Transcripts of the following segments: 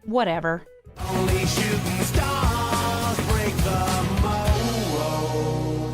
whatever. Only shooting stars break the mold.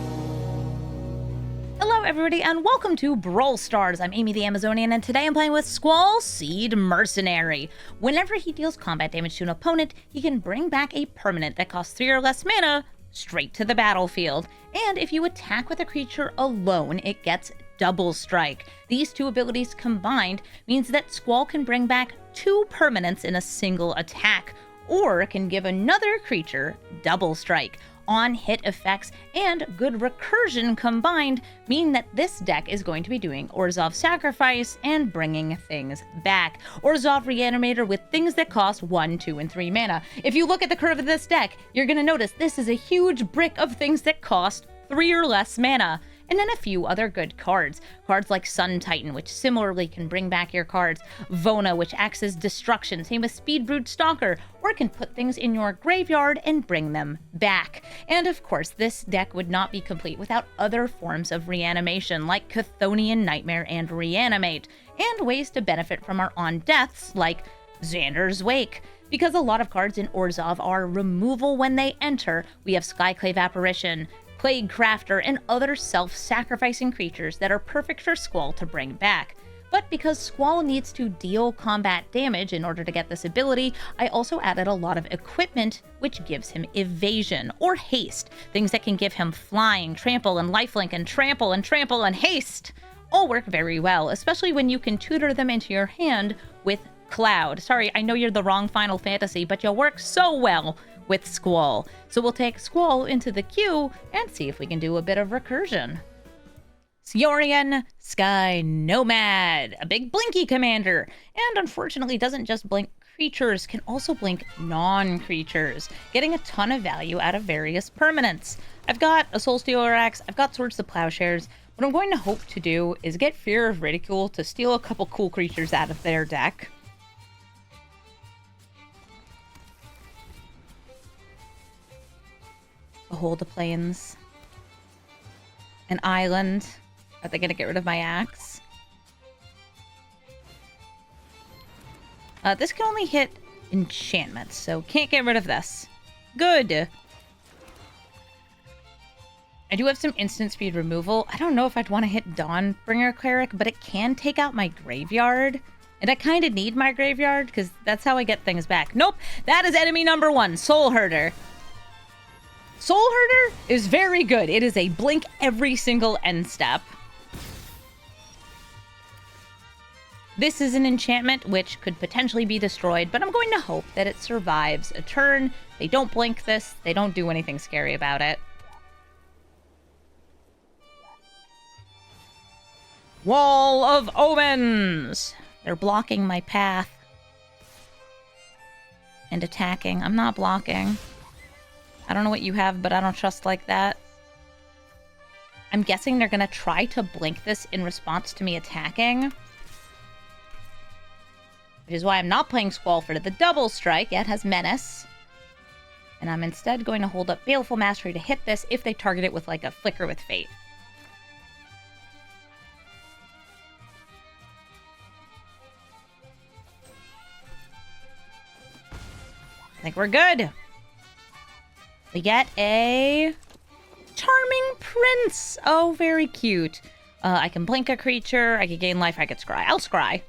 Hello everybody and welcome to Brawl Stars. I'm Amy the Amazonian and today I'm playing with Squall, SeeD Mercenary. Whenever he deals combat damage to an opponent, he can bring back a permanent that costs 3 or less mana straight to the battlefield. And if you attack with a creature alone, it gets Double Strike. These two abilities combined means that Squall can bring back 2 permanents in a single attack, or can give another creature Double Strike. On-hit effects and good recursion combined mean that this deck is going to be doing Orzhov Sacrifice and bringing things back. Orzhov Reanimator with things that cost 1, 2, and 3 mana. If you look at the curve of this deck, you're going to notice this is a huge brick of things that cost 3 or less mana. And then a few other good cards. Cards like Sun Titan, which similarly can bring back your cards. Vona, which acts as destruction. Same with Speedbrood Stalker, or can put things in your graveyard and bring them back. And of course, this deck would not be complete without other forms of reanimation, like Chthonian Nightmare and Reanimate, and ways to benefit from our on-deaths, like Xander's Wake. Because a lot of cards in Orzhov are removal when they enter, we have Skyclave Apparition, Plague Crafter, and other self-sacrificing creatures that are perfect for Squall to bring back. But because Squall needs to deal combat damage in order to get this ability, I also added a lot of equipment which gives him evasion or haste, things that can give him flying, trample, and lifelink, and trample, and trample, and haste. All work very well, especially when you can tutor them into your hand with Cloud. Sorry, I know you're the wrong Final Fantasy, but you'll work so well with Squall. So we'll take Squall into the queue and see if we can do a bit of recursion. Yurion, Sky Nomad, a big blinky commander, and unfortunately doesn't just blink creatures, can also blink non-creatures, getting a ton of value out of various permanents. I've got a Soulstealer Axe, I've got Swords to Plowshares. What I'm going to hope to do is get Fear of Ridicule to steal a couple cool creatures out of their deck. Behold the Plains. An island. Are they going to get rid of my axe? This can only hit enchantments, so can't get rid of this. Good. I do have some instant speed removal. I don't know if I'd want to hit Dawnbringer Cleric, but it can take out my graveyard. And I kind of need my graveyard, because that's how I get things back. Nope, that is enemy number 1, Soul Herder. Soul Herder is very good. It is a blink every single end step. This is an enchantment which could potentially be destroyed, but I'm going to hope that it survives a turn. They don't blink this. They don't do anything scary about it. Wall of Omens! They're blocking my path. And attacking. I'm not blocking. I don't know what you have, but I don't trust like that. I'm guessing they're going to try to blink this in response to me attacking. Which is why I'm not playing Squall for the Double Strike. Yeah, it has Menace. And I'm instead going to hold up Baleful Mastery to hit this if they target it with like a Flicker with Fate. I think we're good. We get a Charming Prince. Oh, very cute. I can blink a creature. I can gain life. I could scry. I'll scry.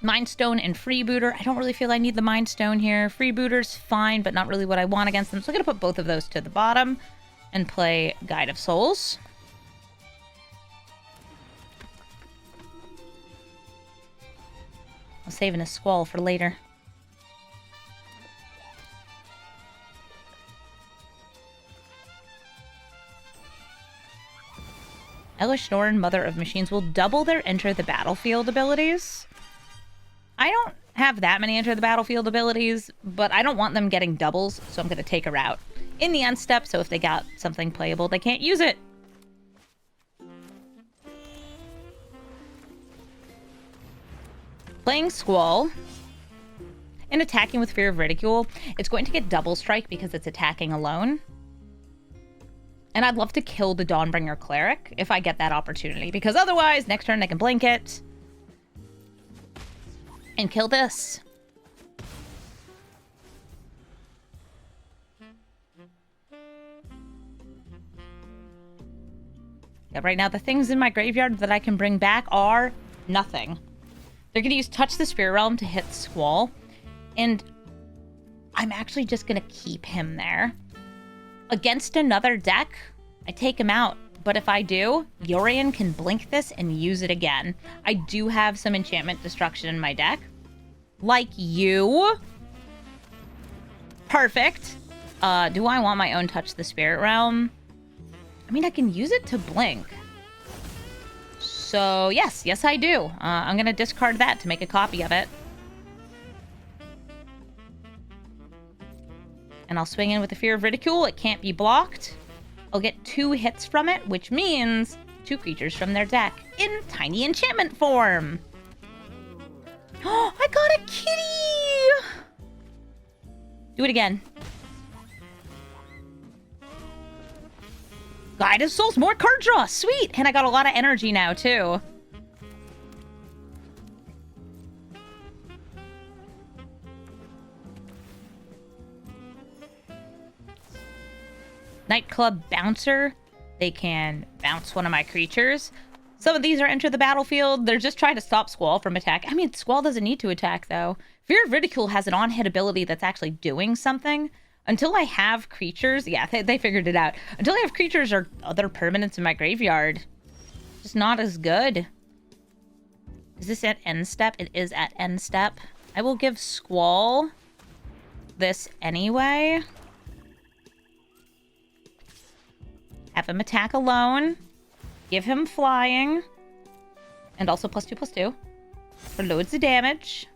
Mind Stone and Freebooter. I don't really feel I need the Mind Stone here. Freebooter's fine, but not really what I want against them. So I'm going to put both of those to the bottom and play Guide of Souls. I'm saving a Squall for later. Elish Norn, Mother of Machines, will double their Enter the Battlefield abilities. I don't have that many Enter the Battlefield abilities, but I don't want them getting doubles, so I'm going to take her out in the end step, so if they got something playable, they can't use it. Playing Squall and attacking with Fear of Ridicule, it's going to get Double Strike because it's attacking alone. And I'd love to kill the Dawnbringer Cleric if I get that opportunity, because otherwise, next turn they can blink it and kill this. Yeah, right now the things in my graveyard that I can bring back are nothing. They're going to use Touch the Spirit Realm to hit Squall. And I'm actually just going to keep him there. Against another deck, I take him out. But if I do, Yurion can blink this and use it again. I do have some enchantment destruction in my deck. Like you. Perfect. Do I want my own Touch the Spirit Realm? I mean, I can use it to blink. So, yes I do. I'm going to discard that to make a copy of it. And I'll swing in with the Fear of Ridicule. It can't be blocked. I'll get 2 hits from it, which means 2 creatures from their deck in tiny enchantment form. Oh, I got a kitty! Do it again. Guide of Souls, more card draw. Sweet! And I got a lot of energy now, too. Nightclub Bouncer. They can bounce one of my creatures. Some of these are enter the battlefield. They're just trying to stop Squall from attack. I mean, Squall doesn't need to attack, though. Fear of Ridicule has an on-hit ability that's actually doing something. Until I have creatures... Yeah, they figured it out. Until I have creatures or other permanents in my graveyard. Just not as good. Is this at end step? It is at end step. I will give Squall this anyway. Have him attack alone. Give him flying. And also +2/+2. For loads of damage.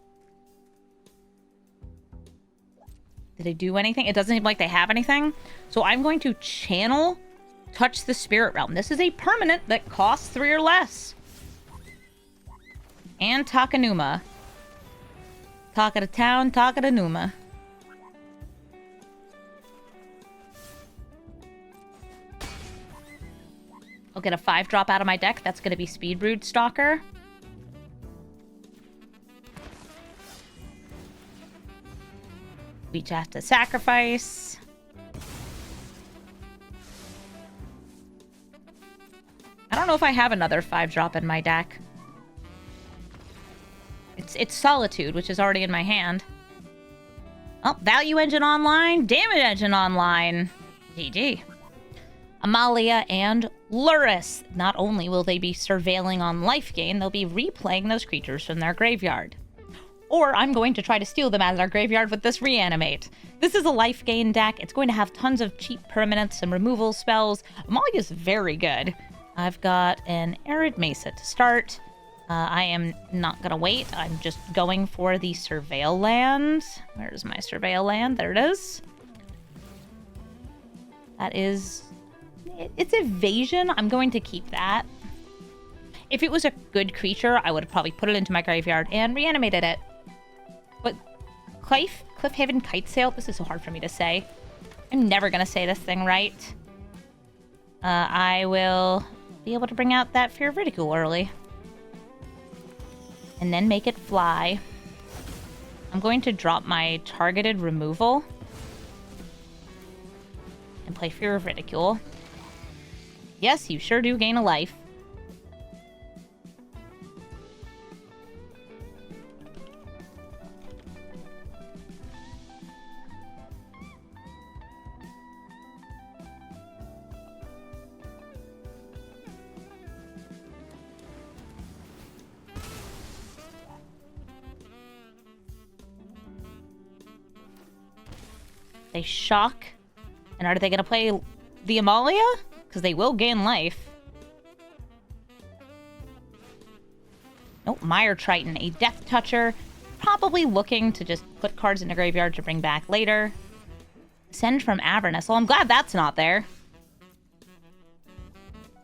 Did they do anything? It doesn't seem like they have anything. So I'm going to channel Touch the Spirit Realm. This is a permanent that costs 3 or less. And Takanuma. Taka to town, Taka to Numa. I'll get a 5-drop out of my deck. That's going to be Speedbrood Stalker. We each have to sacrifice. I don't know if I have another 5-drop in my deck. It's Solitude, which is already in my hand. Oh, Value Engine online, Damage Engine online. GG. Amalia and Luris. Not only will they be surveilling on life gain, they'll be replaying those creatures from their graveyard. Or I'm going to try to steal them out of our graveyard with this Reanimate. This is a life gain deck. It's going to have tons of cheap permanents and removal spells. Amalia's very good. I've got an Arid Mesa to start. I am not going to wait. I'm just going for the Surveil land. Where's my Surveil land? There it is. That is... It's Evasion. I'm going to keep that. If it was a good creature, I would have probably put it into my graveyard and reanimated it. But Cliffhaven Kitesail, this is so hard for me to say. I'm never going to say this thing right. I will be able to bring out that Fear of Ridicule early. And then make it fly. I'm going to drop my targeted removal. And play Fear of Ridicule. Yes, you sure do gain a life. They shock. And are they going to play the Amalia? Because they will gain life. Nope, Mire Triton, a Death Toucher. Probably looking to just put cards in the graveyard to bring back later. Send from Avernus. Well, I'm glad that's not there.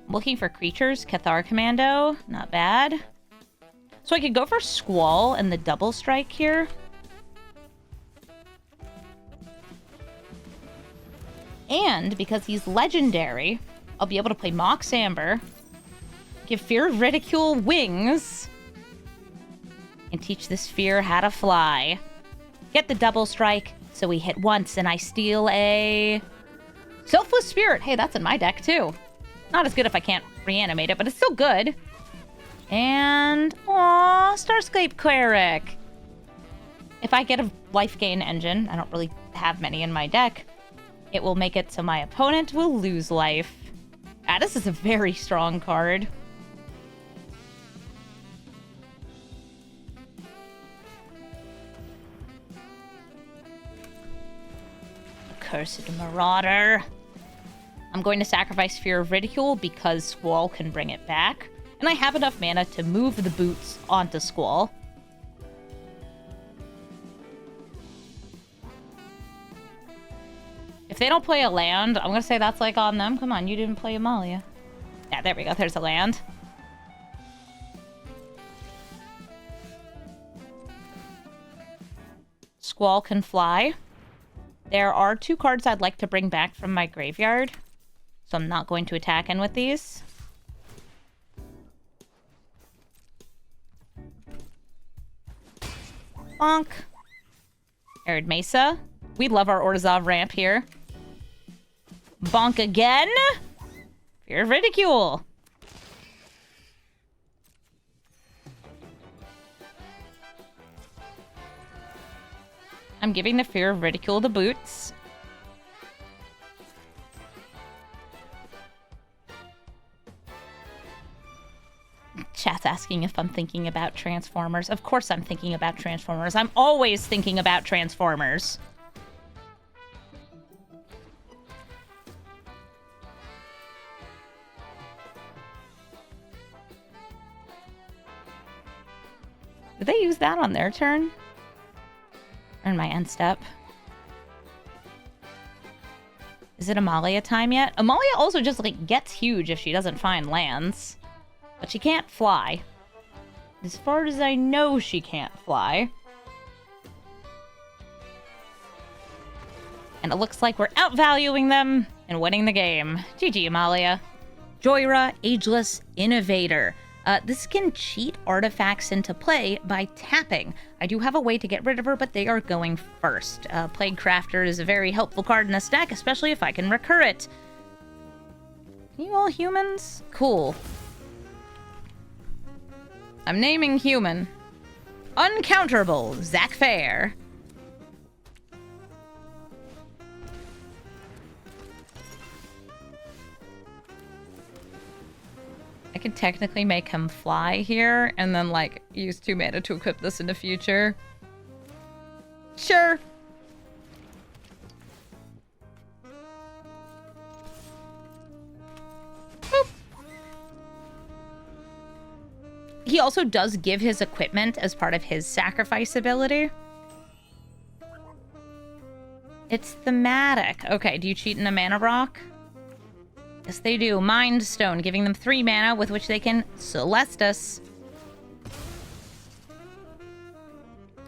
Looking for creatures. Cathar Commando. Not bad. So I could go for Squall and the double strike here. And because he's legendary, I'll be able to play Mox Amber, give Fear of Ridicule wings, and teach this Fear how to fly. Get the double strike, so we hit once, and I steal a Selfless Spirit. Hey, that's in my deck, too. Not as good if I can't reanimate it, but it's still good. And, aw, Starscape Cleric. If I get a life gain engine, I don't really have many in my deck, it will make it so my opponent will lose life. Ah, this is a very strong card. Cursed Marauder. I'm going to sacrifice Fear of Ridicule because Squall can bring it back. And I have enough mana to move the boots onto Squall. If they don't play a land, I'm going to say that's like on them. Come on, you didn't play Amalia. Yeah, there we go. There's a land. Squall can fly. There are 2 cards I'd like to bring back from my graveyard, so I'm not going to attack in with these. Bonk. Arid Mesa. We love our Orzhov ramp here. Bonk again. Fear of Ridicule. I'm giving the Fear of Ridicule the boots. Chat's asking if I'm thinking about Transformers. Of course I'm thinking about Transformers. I'm always thinking about Transformers. Did they use that on their turn? Earn my end step. Is it Amalia time yet? Amalia also just, like, gets huge if she doesn't find lands. But she can't fly. As far as I know, she can't fly. And it looks like we're outvaluing them and winning the game. GG, Amalia. Joira, Ageless Innovator. This can cheat artifacts into play by tapping. I do have a way to get rid of her, but they are going first. Plague Crafter is a very helpful card in this deck, especially if I can recur it. You all humans? Cool. I'm naming human. Uncounterable, Zach Fair. I could technically make him fly here and then, like, use 2 mana to equip this in the future. Sure. Boop. He also does give his equipment as part of his sacrifice ability. It's thematic. Okay, do you cheat in a mana rock? Yes, they do. Mind Stone, giving them 3 mana with which they can Celeste us.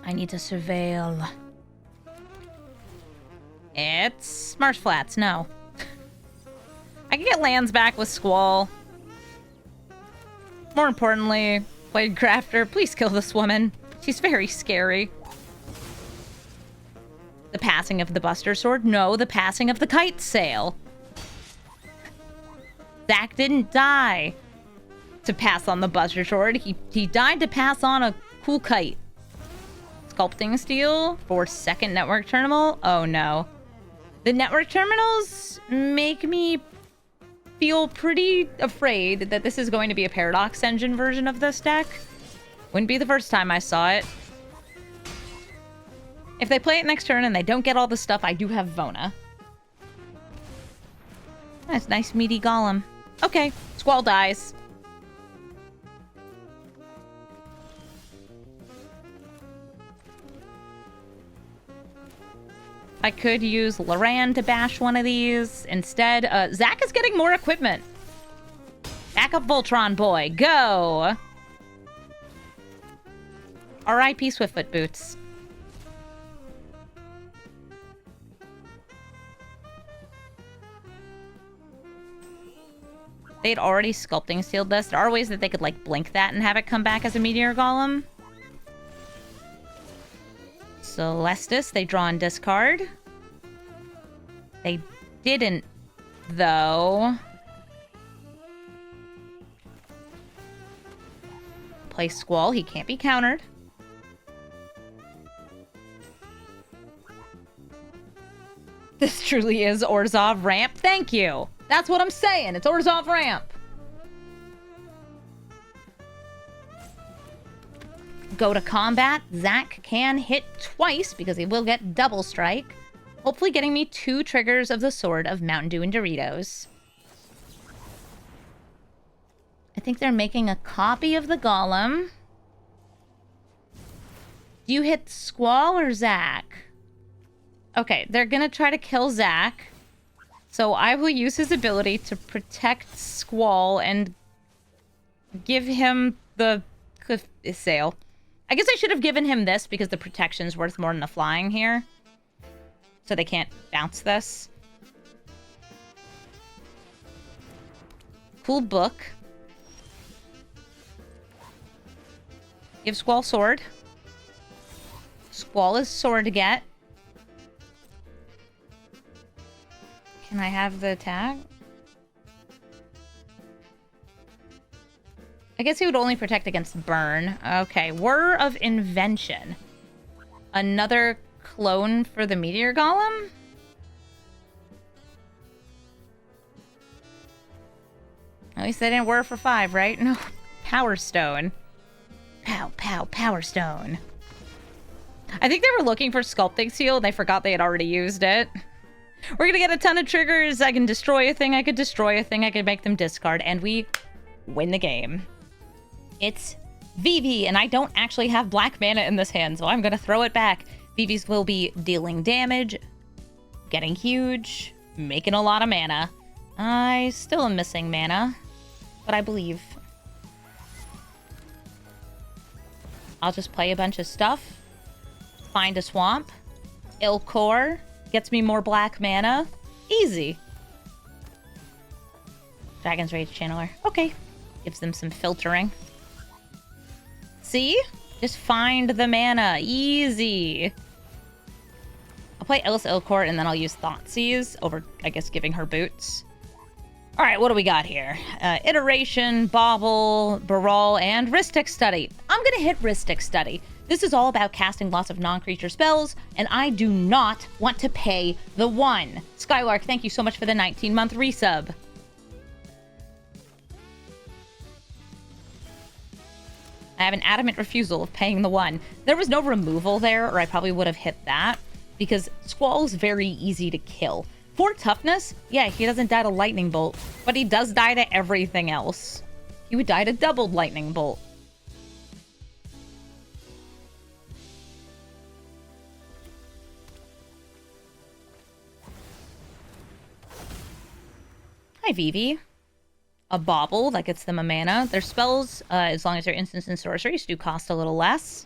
I need to surveil. It's Marsh Flats, no. I can get lands back with Squall. More importantly, Plague Crafter, please kill this woman. She's very scary. The passing of the Buster Sword? No, the passing of the Kite Sail. Zach didn't die to pass on the Buster Sword. He died to pass on a cool kite. Sculpting Steel for 2nd Network Terminal? Oh no. The Network Terminals make me feel pretty afraid that this is going to be a Paradox Engine version of this deck. Wouldn't be the first time I saw it. If they play it next turn and they don't get all the stuff, I do have Vona. That's nice meaty golem. Okay, Squall dies. I could use Loran to bash one of these. Instead, Zach is getting more equipment. Back up Voltron boy, go! R.I.P. Swiftfoot Boots. They'd already Sculpting Sealed this. There are ways that they could, like, blink that and have it come back as a Meteor Golem. Celestis, they draw and discard. They didn't, though. play Squall. He can't be countered. This truly is Orzhov ramp. Thank you. That's what I'm saying. It's Orzhov ramp. Go to combat. Zach can hit twice because he will get double strike. Hopefully getting me 2 triggers of the Sword of Mountain Dew and Doritos. I think they're making a copy of the Golem. Do you hit Squall or Zach? Okay, they're gonna try to kill Zach. So I will use his ability to protect Squall and give him the cliff sail. I guess I should have given him this because the protection's worth more than the flying here. So they can't bounce this. Cool book. Give Squall sword. Squall is sword to get. Can I have the tag? I guess he would only protect against burn. Okay, Whir of Invention. Another clone for the Meteor Golem? At least they didn't whir for 5, right? No. Power Stone. Pow, pow, Power Stone. I think they were looking for Sculpting Seal and they forgot they had already used it. We're gonna get a ton of triggers. I can destroy a thing, I could destroy a thing, I could make them discard, and we win the game. It's Vivi, and I don't actually have black mana in this hand, so I'm gonna throw it back. Vivv's will be dealing damage, getting huge, making a lot of mana. I still am missing mana, but I believe. I'll just play a bunch of stuff. Find a swamp. Ilkor. Gets me more black mana. Easy. Dragon's Rage Channeler. Okay. Gives them some filtering. See? Just find the mana. Easy. I'll play Ellis Ilkor and then I'll use Thoughtseize over, I guess, giving her boots. Alright, what do we got here? Iteration, Bauble, Brawl, and Rhystic Study. I'm gonna hit Rhystic Study. This is all about casting lots of non-creature spells, and I do not want to pay the 1. Skylark, thank you so much for the 19-month resub. I have an adamant refusal of paying the 1. There was no removal there, or I probably would have hit that, because Squall's very easy to kill. For toughness, yeah, he doesn't die to Lightning Bolt, but he does die to everything else. He would die to doubled Lightning Bolt. Hi, Vivi. A Bauble, that gets them a mana. Their spells, as long as they're instants and sorceries, do cost a little less.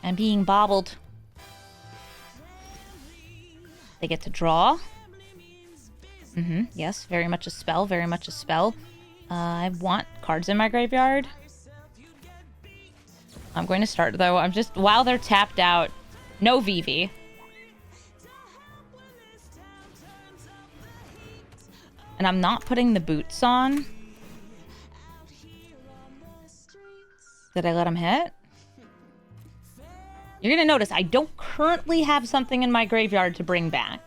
And being bobbled, they get to draw. Yes, very much a spell, very much a spell. I want cards in my graveyard. I'm going to start, though. I'm just, while they're tapped out, no Vivi. And I'm not putting the boots on. Did I let him hit? You're going to notice I don't currently have something in my graveyard to bring back.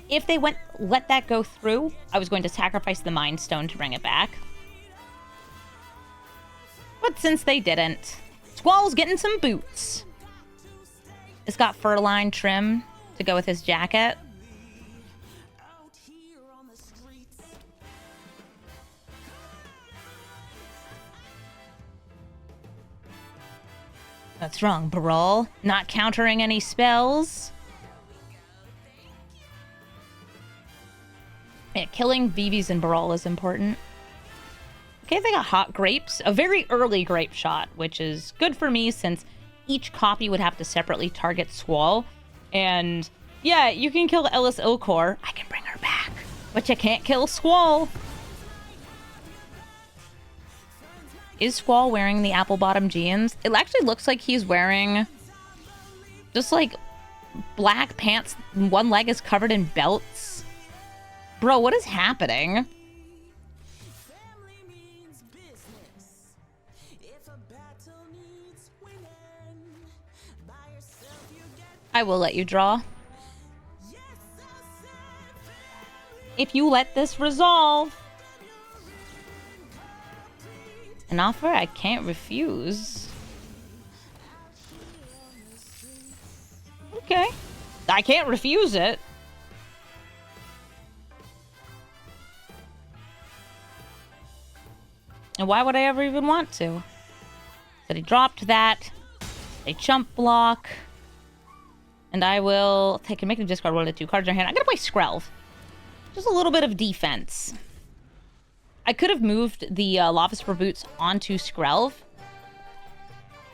If they let that go through, I was going to sacrifice the Mind Stone to bring it back. But since they didn't, Squall's getting some boots. It's got fur-lined trim to go with his jacket. What's wrong, Brawl? Not countering any spells? Yeah, killing Vivv's and Brawl is important. Okay, they got Hot Grapes. A very early grape shot, which is good for me since each copy would have to separately target Squall. And yeah, you can kill Ellis Ilkor. I can bring her back. But you can't kill Squall. Is Squall wearing the apple bottom jeans? It actually looks like he's wearing just like black pants, one leg is covered in belts. Bro, what is happening? I will let you draw. If you let this resolve. An offer I can't refuse. Okay. I can't refuse it. And why would I ever even want to? So he dropped that. A chump block. And I will take and make him discard one of the 2 cards in their hand. I'm gonna play Squall. Just a little bit of defense. I could have moved the Lava Spur Boots onto Squall.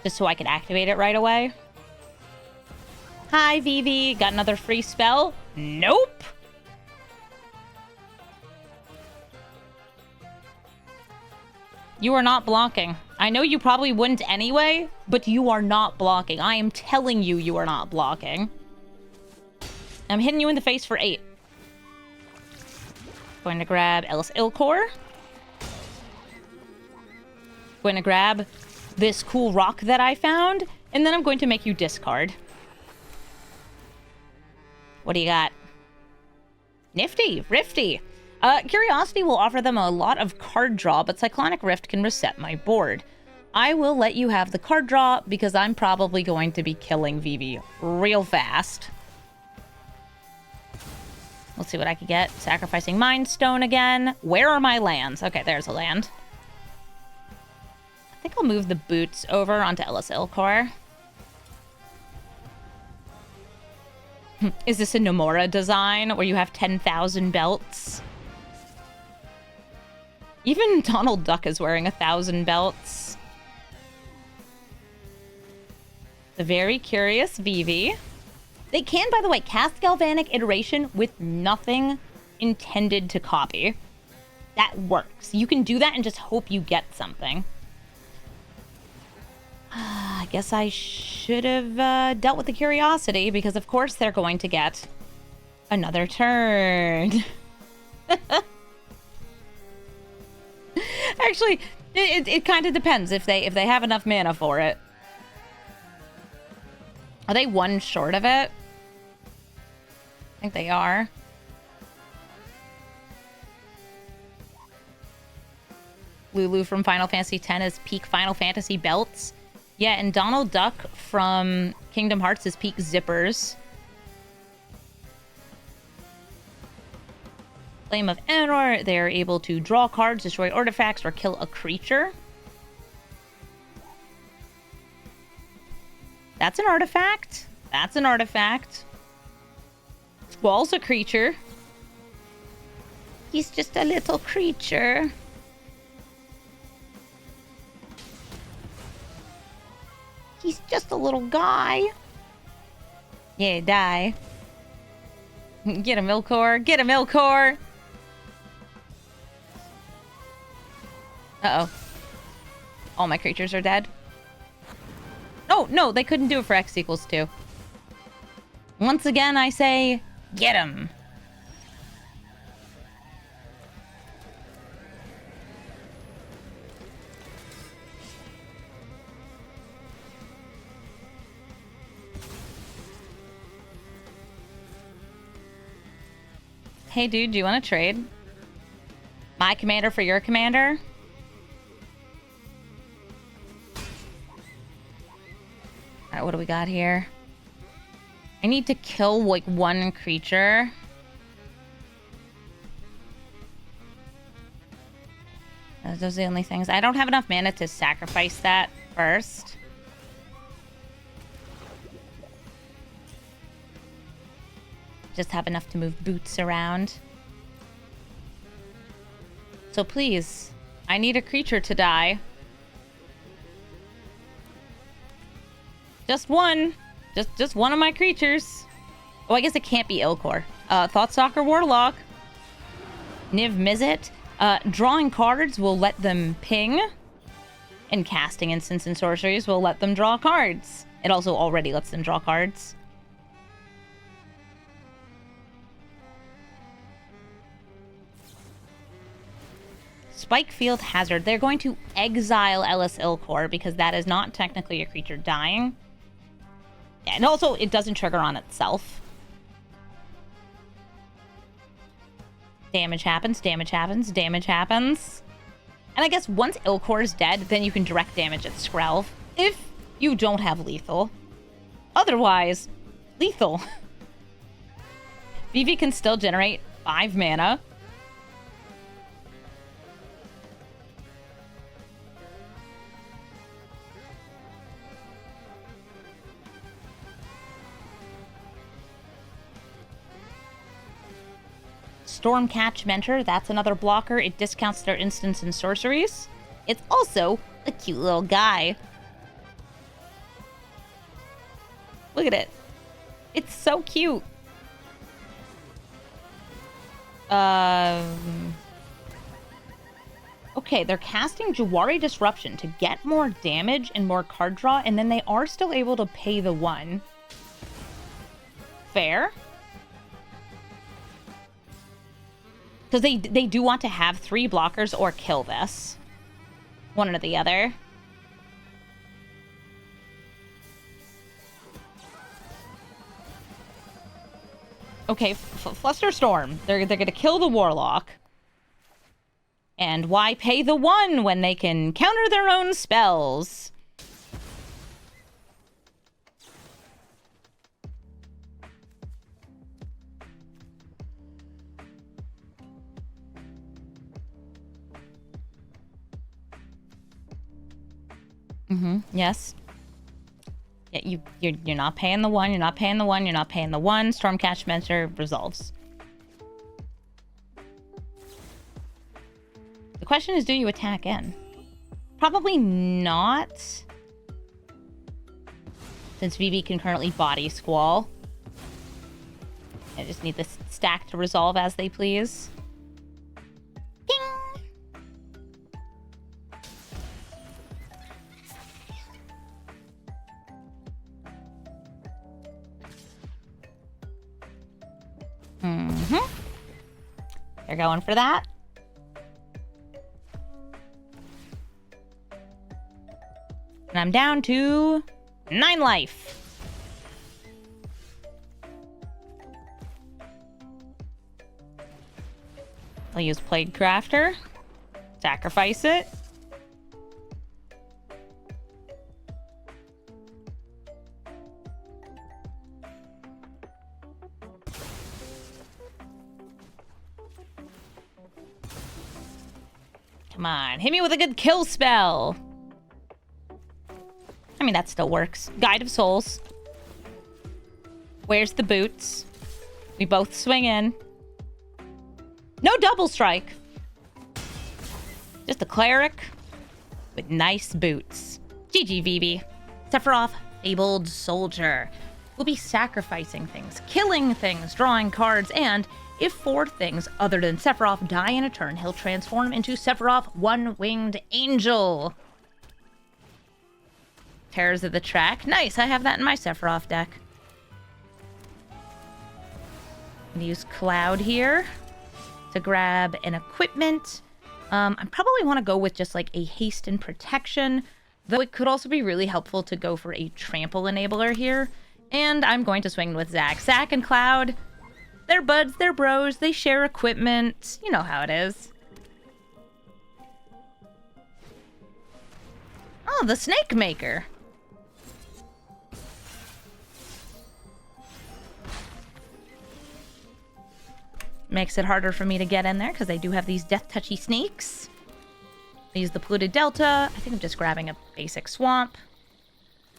Just so I could activate it right away. Hi, Vivi. Got another free spell? Nope. You are not blocking. I know you probably wouldn't anyway, but you are not blocking. I am telling you, you are not blocking. I'm hitting you in the face for 8. Going to grab Ellis Ilkor. Going to grab this cool rock that I found, and then I'm going to make you discard. What do you got? Nifty, Rifty. Curiosity will offer them a lot of card draw, but Cyclonic Rift can reset my board. I will let you have the card draw because I'm probably going to be killing Vivi real fast. Let's see what I can get. Sacrificing Mind Stone again. Where are my lands? Okay, there's a land. I think I'll move the boots over onto Ellis Ilkor. Is this a Nomura design where you have 10,000 belts? Even Donald Duck is wearing 1,000 belts. The very curious Vivi. They can, by the way, cast Galvanic Iteration with nothing intended to copy. That works. You can do that and just hope you get something. I guess I should have dealt with the curiosity because, of course, they're going to get another turn. Actually, it kind of depends if they have enough mana for it. Are they 1 short of it? I think they are. Lulu from Final Fantasy X is peak Final Fantasy belts. Yeah, and Donald Duck from Kingdom Hearts is peak zippers. Flame of Enor, they are able to draw cards, destroy artifacts, or kill a creature. That's an artifact. That's an artifact. Squall's a creature. He's just a little creature. He's just a little guy. Yeah, die. Get him, Ilkor. Get him, Ilkor. Uh-oh. All my creatures are dead. Oh, no, they couldn't do it for X equals 2. Once again, I say, get him. Hey, dude, do you want to trade? My commander for your commander? Alright, what do we got here? I need to kill, like, 1 creature. Those are the only things. I don't have enough mana to sacrifice that first. Just have enough to move boots around. So please, I need a creature to die. Just one. Just one of my creatures. Oh, I guess it can't be Ilkor. Thoughtstalker Warlock. Niv Mizzet. Drawing cards will let them ping. And casting instants and sorceries will let them draw cards. It also already lets them draw cards. Spike Field Hazard. They're going to exile Ellis Ilkor because that is not technically a creature dying. Yeah, and also, it doesn't trigger on itself. Damage happens, damage happens, damage happens. And I guess once Ilkor is dead, then you can direct damage at Skrelv. If you don't have lethal. Otherwise, lethal. Vivi can still generate 5 mana. Stormcatch Mentor, that's another blocker. It discounts their instants and sorceries. It's also a cute little guy. Look at it. It's so cute. Okay, they're casting Jawari Disruption to get more damage and more card draw, and then they are still able to pay the 1. Fair. Because they do want to have 3 blockers or kill this. One or the other. Okay, Flusterstorm. They're going to kill the Warlock. And why pay the 1 when they can counter their own spells? Yes. Yeah, you're not paying the 1, you're not paying the 1, you're not paying the 1. Stormcatch Mentor resolves. The question is, do you attack in? Probably not. Since Vivi can currently body Squall. I just need this stack to resolve as they please. Ding! They're going for that. And I'm down to 9 life. I'll use Plague Crafter. Sacrifice it. Come on, hit me with a good kill spell. I mean, that still works. Guide of Souls. Where's the boots? We both swing in. No double strike. Just a cleric with nice boots. GG, Vivi. Sephiroth, Fabled Soldier. We'll be sacrificing things, killing things, drawing cards, and if 4 things other than Sephiroth die in a turn, he'll transform into Sephiroth One-Winged Angel. Terrors of the Track. Nice, I have that in my Sephiroth deck. I'm gonna use Cloud here to grab an equipment. I probably want to go with just like a haste and protection, though it could also be really helpful to go for a trample enabler here. And I'm going to swing with Zack. Zack and Cloud, they're buds, they're bros, they share equipment. You know how it is. Oh, the Snake Maker. Makes it harder for me to get in there because I do have these death touchy snakes. I use the Polluted Delta. I think I'm just grabbing a basic swamp.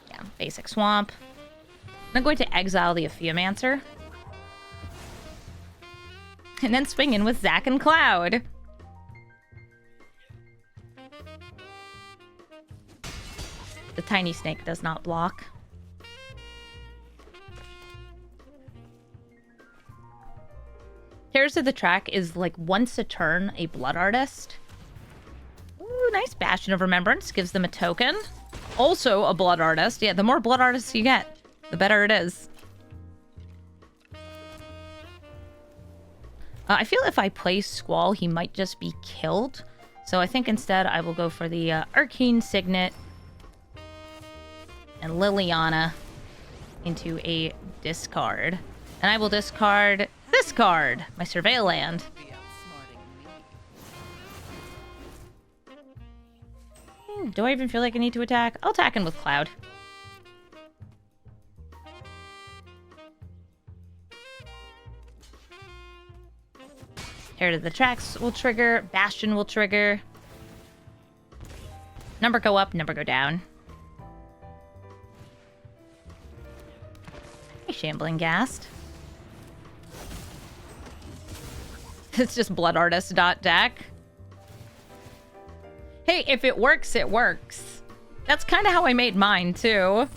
Yeah, basic swamp. I'm going to exile the Ephiomancer. And then swing in with Zack and Cloud. The tiny snake does not block. Terrors of the Track is like once a turn, a Blood Artist. Ooh, nice Bastion of Remembrance. Gives them a token. Also a Blood Artist. Yeah, the more Blood Artists you get, the better it is. I feel if I play Squall, he might just be killed. So I think instead I will go for the Arcane Signet and Liliana into a discard. And I will discard this card, my Surveil Land. Do I even feel like I need to attack? I'll attack in with Cloud. Heir to the Tracks will trigger. Bastion will trigger. Number go up, number go down. Hey, Shambling Ghast. It's just Blood Artist deck. Hey, if it works, it works. That's kind of how I made mine, too.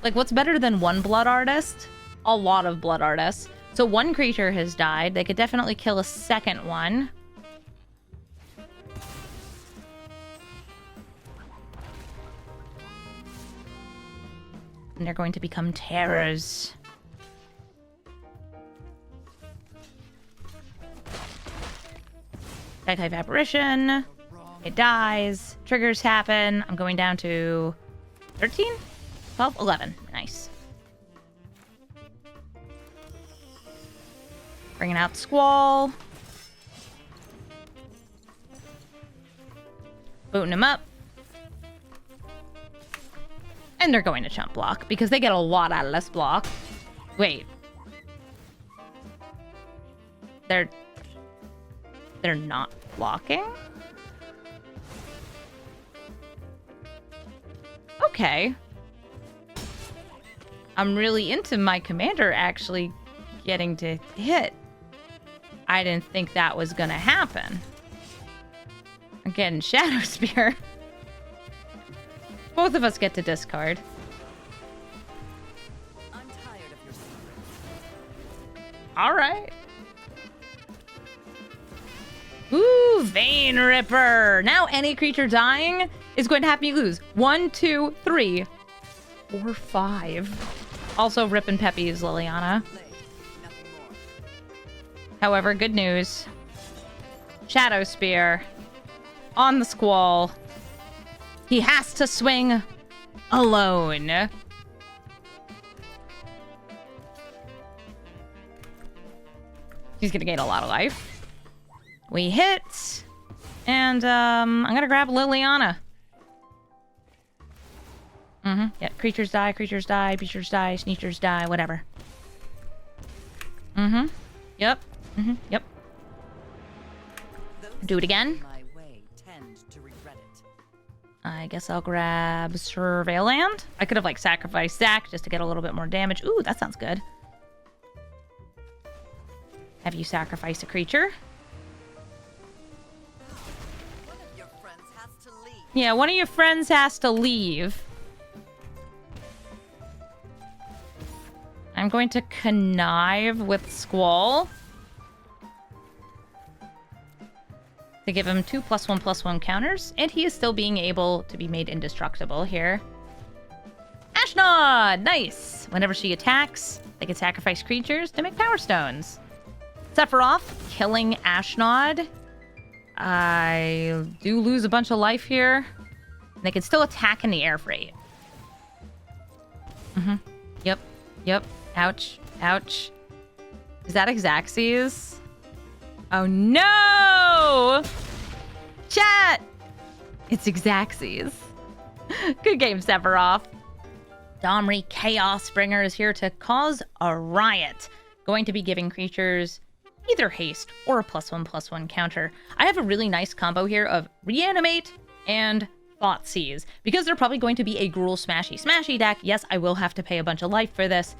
Like, what's better than one Blood Artist? A lot of Blood Artists. So one creature has died. They could definitely kill a second one. And they're going to become terrors. Type Apparition. It dies. Triggers happen. I'm going down to 13? 12? 11. Nice. Bringing out Squall. Booting him up. And they're going to chump block because they get a lot out of this block. Wait. They're not blocking? Okay. I'm really into my commander actually getting to hit. I didn't think that was gonna happen. I'm getting Shadow Spear. Both of us get to discard. I'm tired of your secrets. Alright. Ooh, Vein Ripper. Now any creature dying is going to have me lose 1, 2, 3, 4, 5. Also, Rip and Peppy is Liliana. However, good news. Shadow Spear on the Squall. He has to swing alone. He's gonna gain a lot of life. We hit. And I'm gonna grab Liliana. Yeah, creatures die, creatures die, creatures die, sneakers die, whatever. Yep. Yep. Do it again. My way tend to regret it. I guess I'll grab Surveil Land. I could have, like, sacrificed Zac just to get a little bit more damage. Ooh, that sounds good. Have you sacrificed a creature? One of your friends has to leave. Yeah, one of your friends has to leave. I'm going to connive with Squall. To give him 2 +1/+1 counters, and he is still being able to be made indestructible here. Ashnod! Nice! Whenever she attacks, they can sacrifice creatures to make Power Stones. Sephiroth killing Ashnod. I do lose a bunch of life here. They can still attack in the air freight. Yep. Ouch. Ouch. Is that Xaxes? Oh no! Chat! It's Xaxes. Good game, Sephiroth. Domri Chaosbringer is here to cause a riot. Going to be giving creatures either haste or a +1/+1 counter. I have a really nice combo here of Reanimate and Thoughtseize. Because they're probably going to be a Gruul Smashy deck, yes, I will have to pay a bunch of life for this.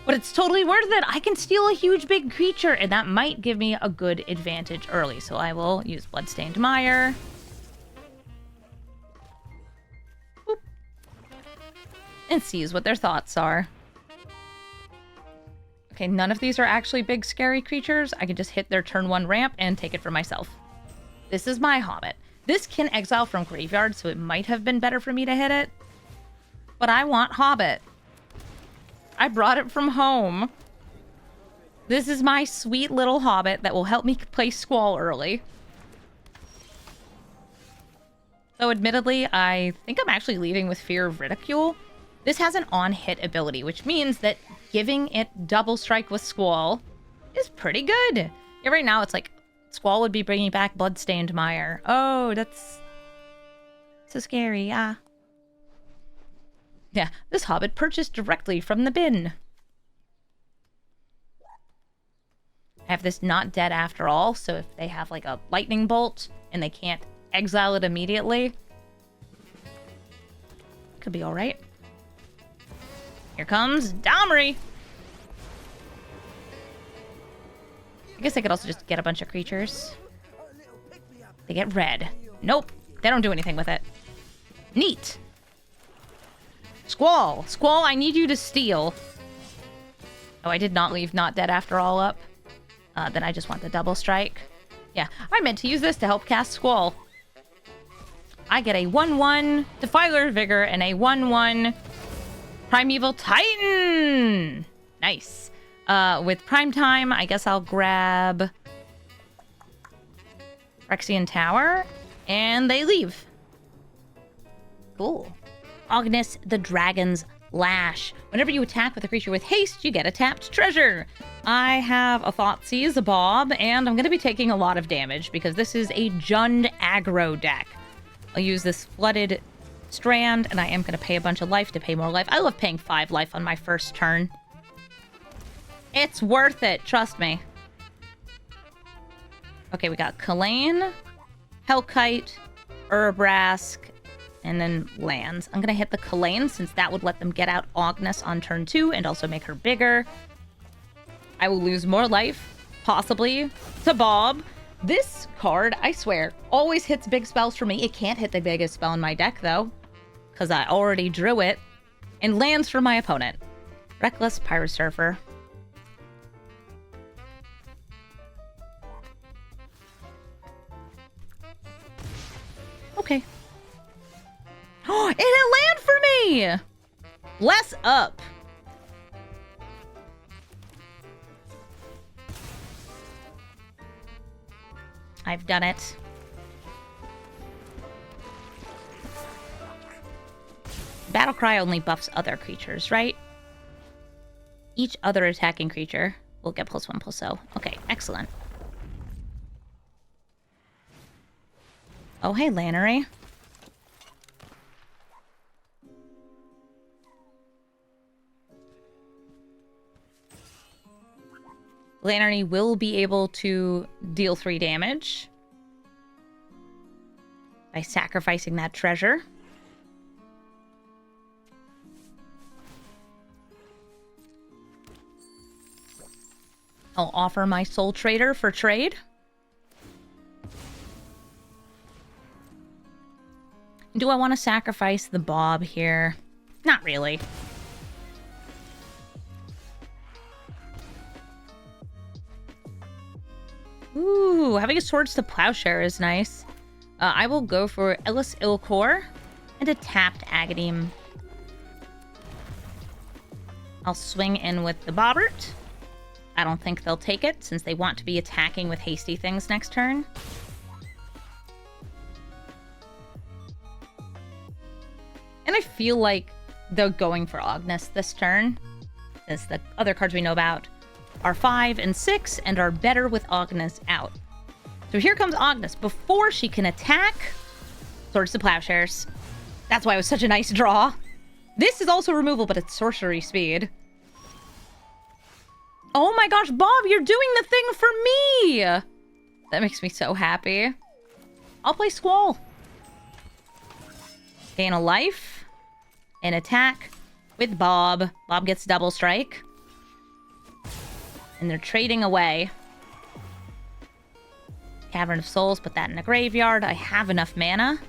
But it's totally worth it. I can steal a huge big creature, and that might give me a good advantage early. So I will use Bloodstained Mire. Boop. And seize what their thoughts are. Okay, none of these are actually big scary creatures. I can just hit their turn 1 ramp and take it for myself. This is my Hobbit. This can exile from graveyard, so it might have been better for me to hit it. But I want Hobbit. I brought it from home. This is my sweet little Hobbit that will help me play Squall early. So admittedly, I think I'm actually leaving with Fear of Ridicule. This has an on-hit ability, which means that giving it double strike with Squall is pretty good. Yeah, right now it's like Squall would be bringing back Bloodstained Mire. Oh, that's so scary. Yeah, this hobbit purchased directly from the bin. I have this not dead after all, so if they have like a lightning bolt and they can't exile it immediately, could be all right. Here comes Domri. I guess I could also just get a bunch of creatures. They get red. Nope, they don't do anything with it. Neat. Squall, Squall, I need you to steal. Oh, I did not leave not dead after all up. Then I just want the double strike. Yeah, I meant to use this to help cast Squall. I get a 1/1 Defiler Vigor and a 1/1 Primeval Titan. Nice. With Prime Time, I guess I'll grab Phyrexian Tower, and they leave. Cool. Agnes the Dragon's Lash. Whenever you attack with a creature with haste, you get a tapped treasure. I have a Thoughtseize, a Bob, and I'm going to be taking a lot of damage because this is a Jund aggro deck. I'll use this Flooded Strand, and I am going to pay a bunch of life to pay more life. I love paying 5 life on my first turn. It's worth it, trust me. Okay, we got Kalane, Hellkite, Urabrask, and then lands. I'm going to hit the Kalane since that would let them get out Agnes on turn 2 and also make her bigger. I will lose more life, possibly, to Bob. This card, I swear, always hits big spells for me. It can't hit the biggest spell in my deck, though, because I already drew it. And lands for my opponent. Reckless Pirate Surfer. Okay. Oh, it hit land for me! Bless up. I've done it. Battlecry only buffs other creatures, right? Each other attacking creature will get +1/+0. Okay, excellent. Oh, hey, Lannery. Lannery will be able to deal 3 damage by sacrificing that treasure. I'll offer my Soul Trader for trade. Do I want to sacrifice the Bob here? Not really. Ooh, having a Swords to Plowshare is nice. I will go for Ellis Ilkor and a tapped Agadim. I'll swing in with the Bobbert. I don't think they'll take it since they want to be attacking with hasty things next turn. And I feel like they're going for Agnes this turn, as the other cards we know about are 5 and 6 and are better with Agnes out. So here comes Agnes. Before she can attack, Swords to Plowshares. That's why it was such a nice draw. This is also removal, but it's sorcery speed. Oh my gosh, Bob, you're doing the thing for me! That makes me so happy. I'll play Squall. Gain a life. And attack with Bob. Bob gets double strike. And they're trading away. Cavern of Souls, put that in a graveyard. I have enough mana.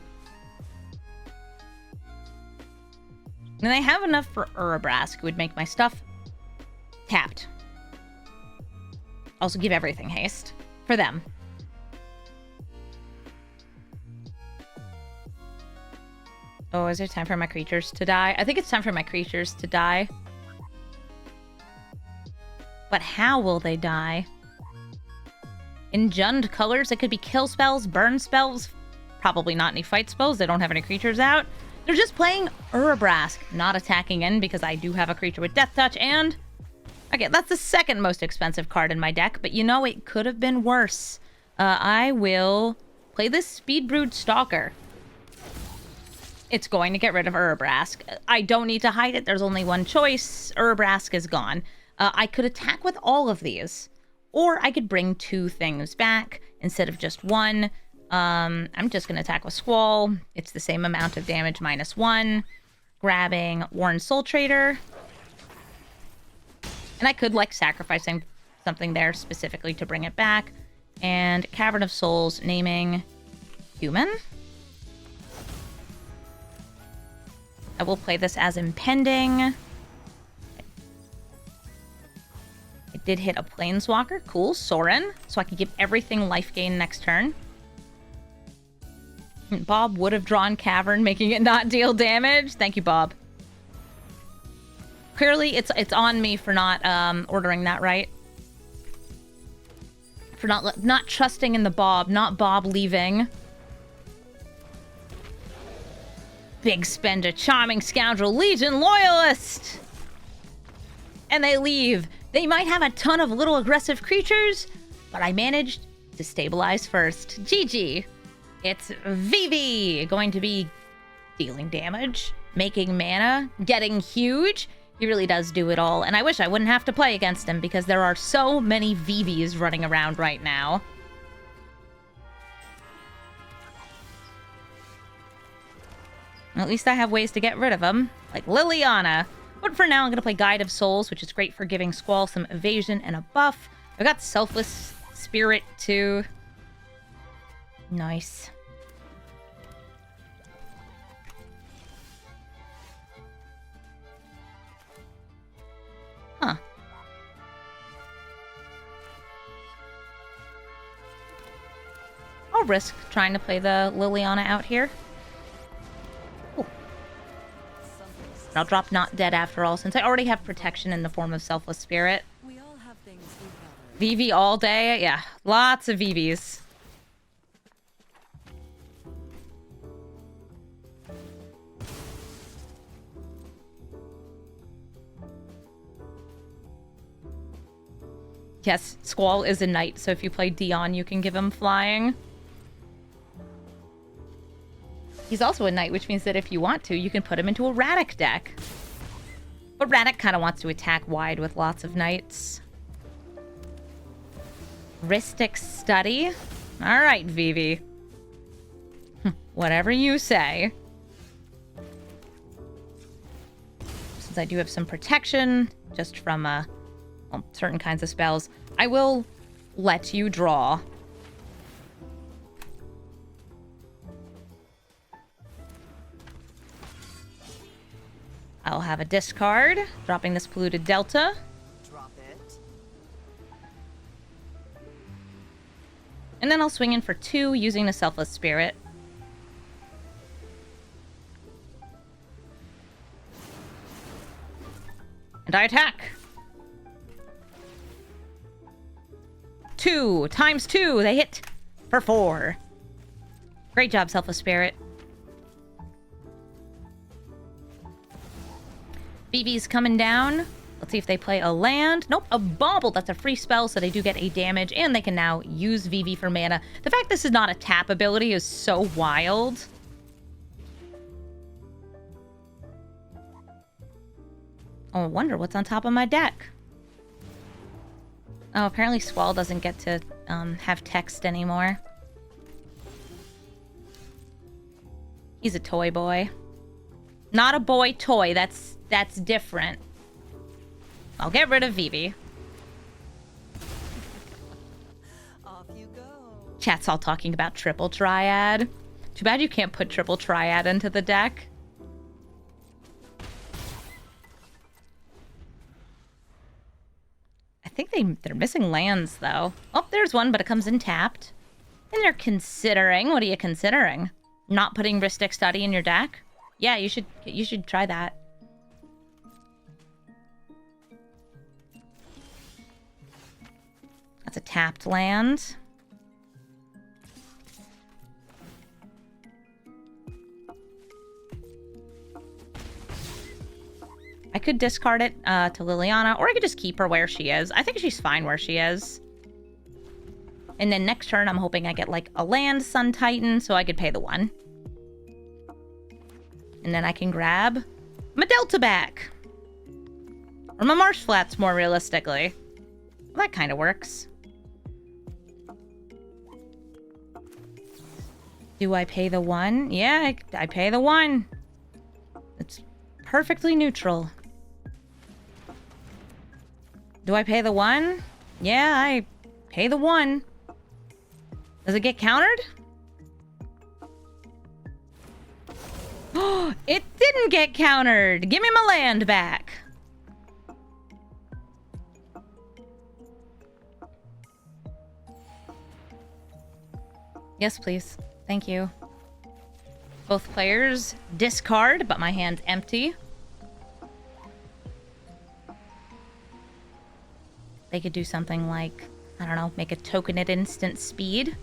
And I have enough for Urabrask, who would make my stuff tapped. Also give everything haste for them. Oh, is it time for my creatures to die? I think it's time for my creatures to die. But how will they die? In Jund colors, it could be kill spells, burn spells, Probably not any fight spells. They don't have any creatures out. They're just playing Urabrask, not attacking in because I do have a creature with Death Touch, and... Okay, that's the second most expensive card in my deck, but you know, it could have been worse. I will play this Speed Brood Stalker. It's going to get rid of Urabrask. I don't need to hide it. There's only one choice. Urabrask is gone. I could attack with all of these, or I could bring 2 things back instead of just 1. I'm just going to attack with Squall. It's the same amount of damage, -1. Grabbing Worn Soul Trader. And I could, like, sacrificing something there specifically to bring it back. And Cavern of Souls, naming Human. I will play this as Impending. It did hit a Planeswalker. Cool. Sorin. So I can give everything life gain next turn. Bob would have drawn Cavern, making it not deal damage. Thank you, Bob. Clearly, it's on me for not ordering that right. For not trusting in the Bob, not Bob leaving. Big spender, charming scoundrel, Legion loyalist! And they leave. They might have a ton of little aggressive creatures, but I managed to stabilize first. GG. It's Vivi, going to be dealing damage, making mana, getting huge. He really does do it all, and I wish I wouldn't have to play against him because there are so many Vivvs running around right now. At least I have ways to get rid of them, like Liliana. But for now, I'm going to play Guide of Souls, which is great for giving Squall some evasion and a buff. I've got Selfless Spirit, too. Nice. Huh. I'll risk trying to play the Liliana out here. Ooh. I'll drop Not Dead after all, since I already have protection in the form of Selfless Spirit. We all have things we value. Vivv all day? Yeah, lots of Vivvs. Yes, Squall is a knight, so if you play Dion, you can give him flying. He's also a knight, which means that if you want to, you can put him into a Radic deck. But Radic kind of wants to attack wide with lots of knights. Rhystic Study. All right, Vivi. Whatever you say. Since I do have some protection, just from well, certain kinds of spells, I will let you draw. I'll have a discard, dropping this Polluted Delta. Drop it. And then I'll swing in for 2 using the Selfless Spirit. And I attack. 2 times 2. They hit for 4. Great job, Selfless Spirit. Vivv's coming down. Let's see if they play a land. Nope, a Bauble. That's a free spell, so they do get a damage, and they can now use Vivv for mana. The fact this is not a tap ability is so wild. Oh, I wonder what's on top of my deck. Oh, apparently Squall doesn't get to have text anymore. He's a toy boy. Not a boy toy. That's different. I'll get rid of Vivi. Off you go. Chat's all talking about Triple Triad. Too bad you can't put Triple Triad into the deck. I think they're missing lands, though. Oh, there's one, but it comes in tapped. And they're considering... What are you considering? Not putting Rhystic Study in your deck? Yeah, you should try that. That's a tapped land. could discard it to Liliana, or I could just keep her where she is. I think she's fine where she is. And then next turn, I'm hoping I get, like, a land Sun Titan, so I could pay the 1. And then I can grab my Delta back. Or my Marsh Flats, more realistically. Well, that kind of works. Do I pay the 1? Yeah, I pay the 1. It's perfectly neutral. Do I pay the 1? Yeah, I pay the 1. Does it get countered? Oh, it didn't get countered. Give me my land back. Yes, please. Thank you. Both players discard, but my hand's empty. They could do something like, I don't know, make a token at instant speed.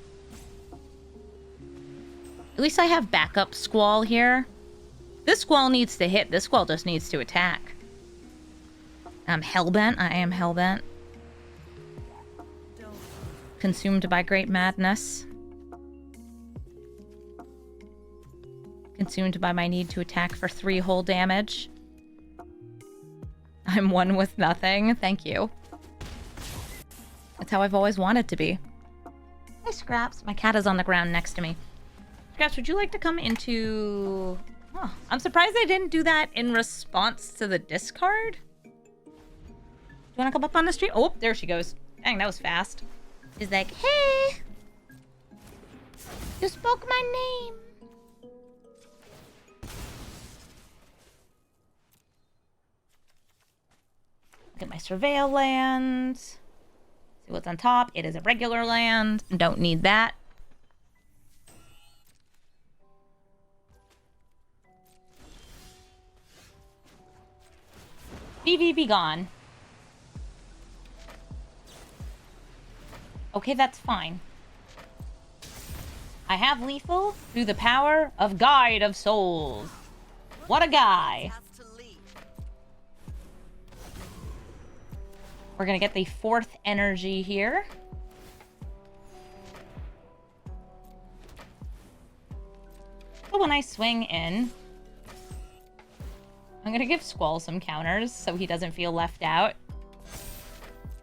At least I have backup Squall here. This Squall needs to hit. This Squall just needs to attack. I'm hellbent. I am hellbent. Consumed by great madness. Consumed by my need to attack for 3 whole damage. I'm 1 with nothing. Thank you. That's how I've always wanted to be. Hey, Scraps. My cat is on the ground next to me. Scraps, would you like to come into... Oh, I'm surprised they didn't do that in response to the discard. Do you want to come up on the street? Oh, there she goes. Dang, that was fast. She's like, hey! You spoke my name. Look at my surveil land. See what's on top. It is a regular land. Don't need that. Vivi, be gone. Okay, that's fine. I have lethal through the power of Guide of Souls. What a guy. We're gonna get the 4th energy here. So when I swing in, I'm gonna give Squall some counters so he doesn't feel left out.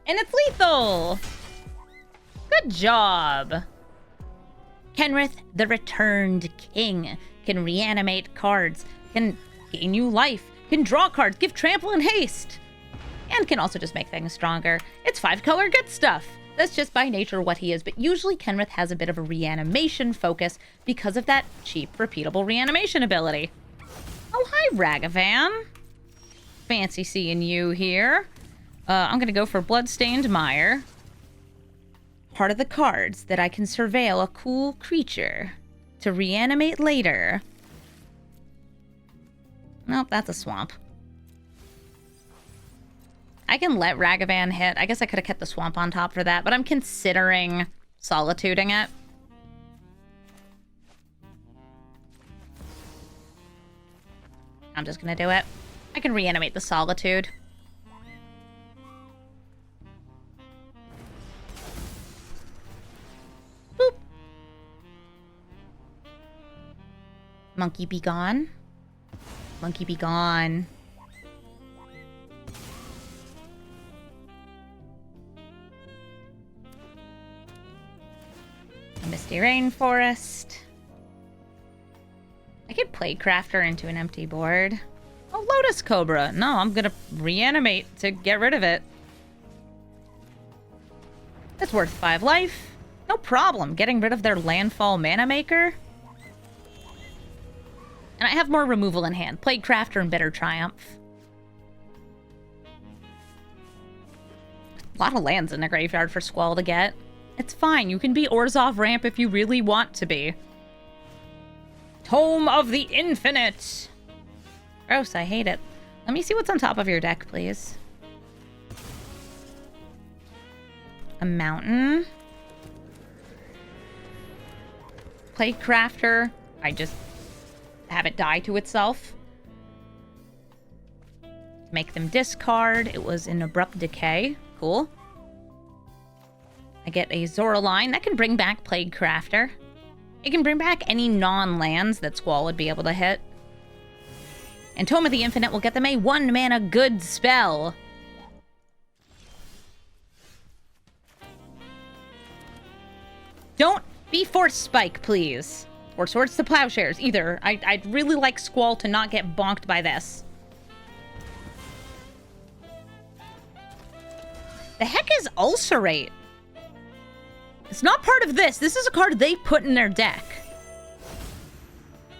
And it's lethal! Good job! Kenrith, the Returned King, can reanimate cards, can gain new life, can draw cards, give trample and haste, and can also just make things stronger. It's 5-color good stuff. That's just by nature what he is, but usually Kenrith has a bit of a reanimation focus because of that cheap, repeatable reanimation ability. Oh, hi, Ragavan. Fancy seeing you here. I'm gonna go for Bloodstained Mire. Part of the cards that I can surveil a cool creature to reanimate later. Nope, that's a swamp. I can let Ragavan hit. I guess I could have kept the swamp on top for that, but I'm considering solituding it. I'm just gonna do it. I can reanimate the Solitude. Boop. Monkey be gone. Monkey be gone. A Misty Rainforest. I could Playcraft her into an empty board. Oh, Lotus Cobra. No, I'm gonna reanimate to get rid of it. It's worth 5 life. No problem getting rid of their landfall mana maker. And I have more removal in hand. Playcrafter and Bitter Triumph. A lot of lands in the graveyard for Squall to get. It's fine. You can be Orzhov ramp if you really want to be. Tome of the Infinite. Gross, I hate it. Let me see what's on top of your deck, please. A mountain. Playcrafter. I just have it die to itself. Make them discard. It was an Abrupt Decay. Cool. I get a Zora line. That can bring back Plague Crafter. It can bring back any non-lands that Squall would be able to hit. And Tome of the Infinite will get them a 1-mana good spell. Don't be Force Spike, please. Or Swords to Plowshares, either. I'd really like Squall to not get bonked by this. The heck is Ulcerate? It's not part of this. This is a card they put in their deck.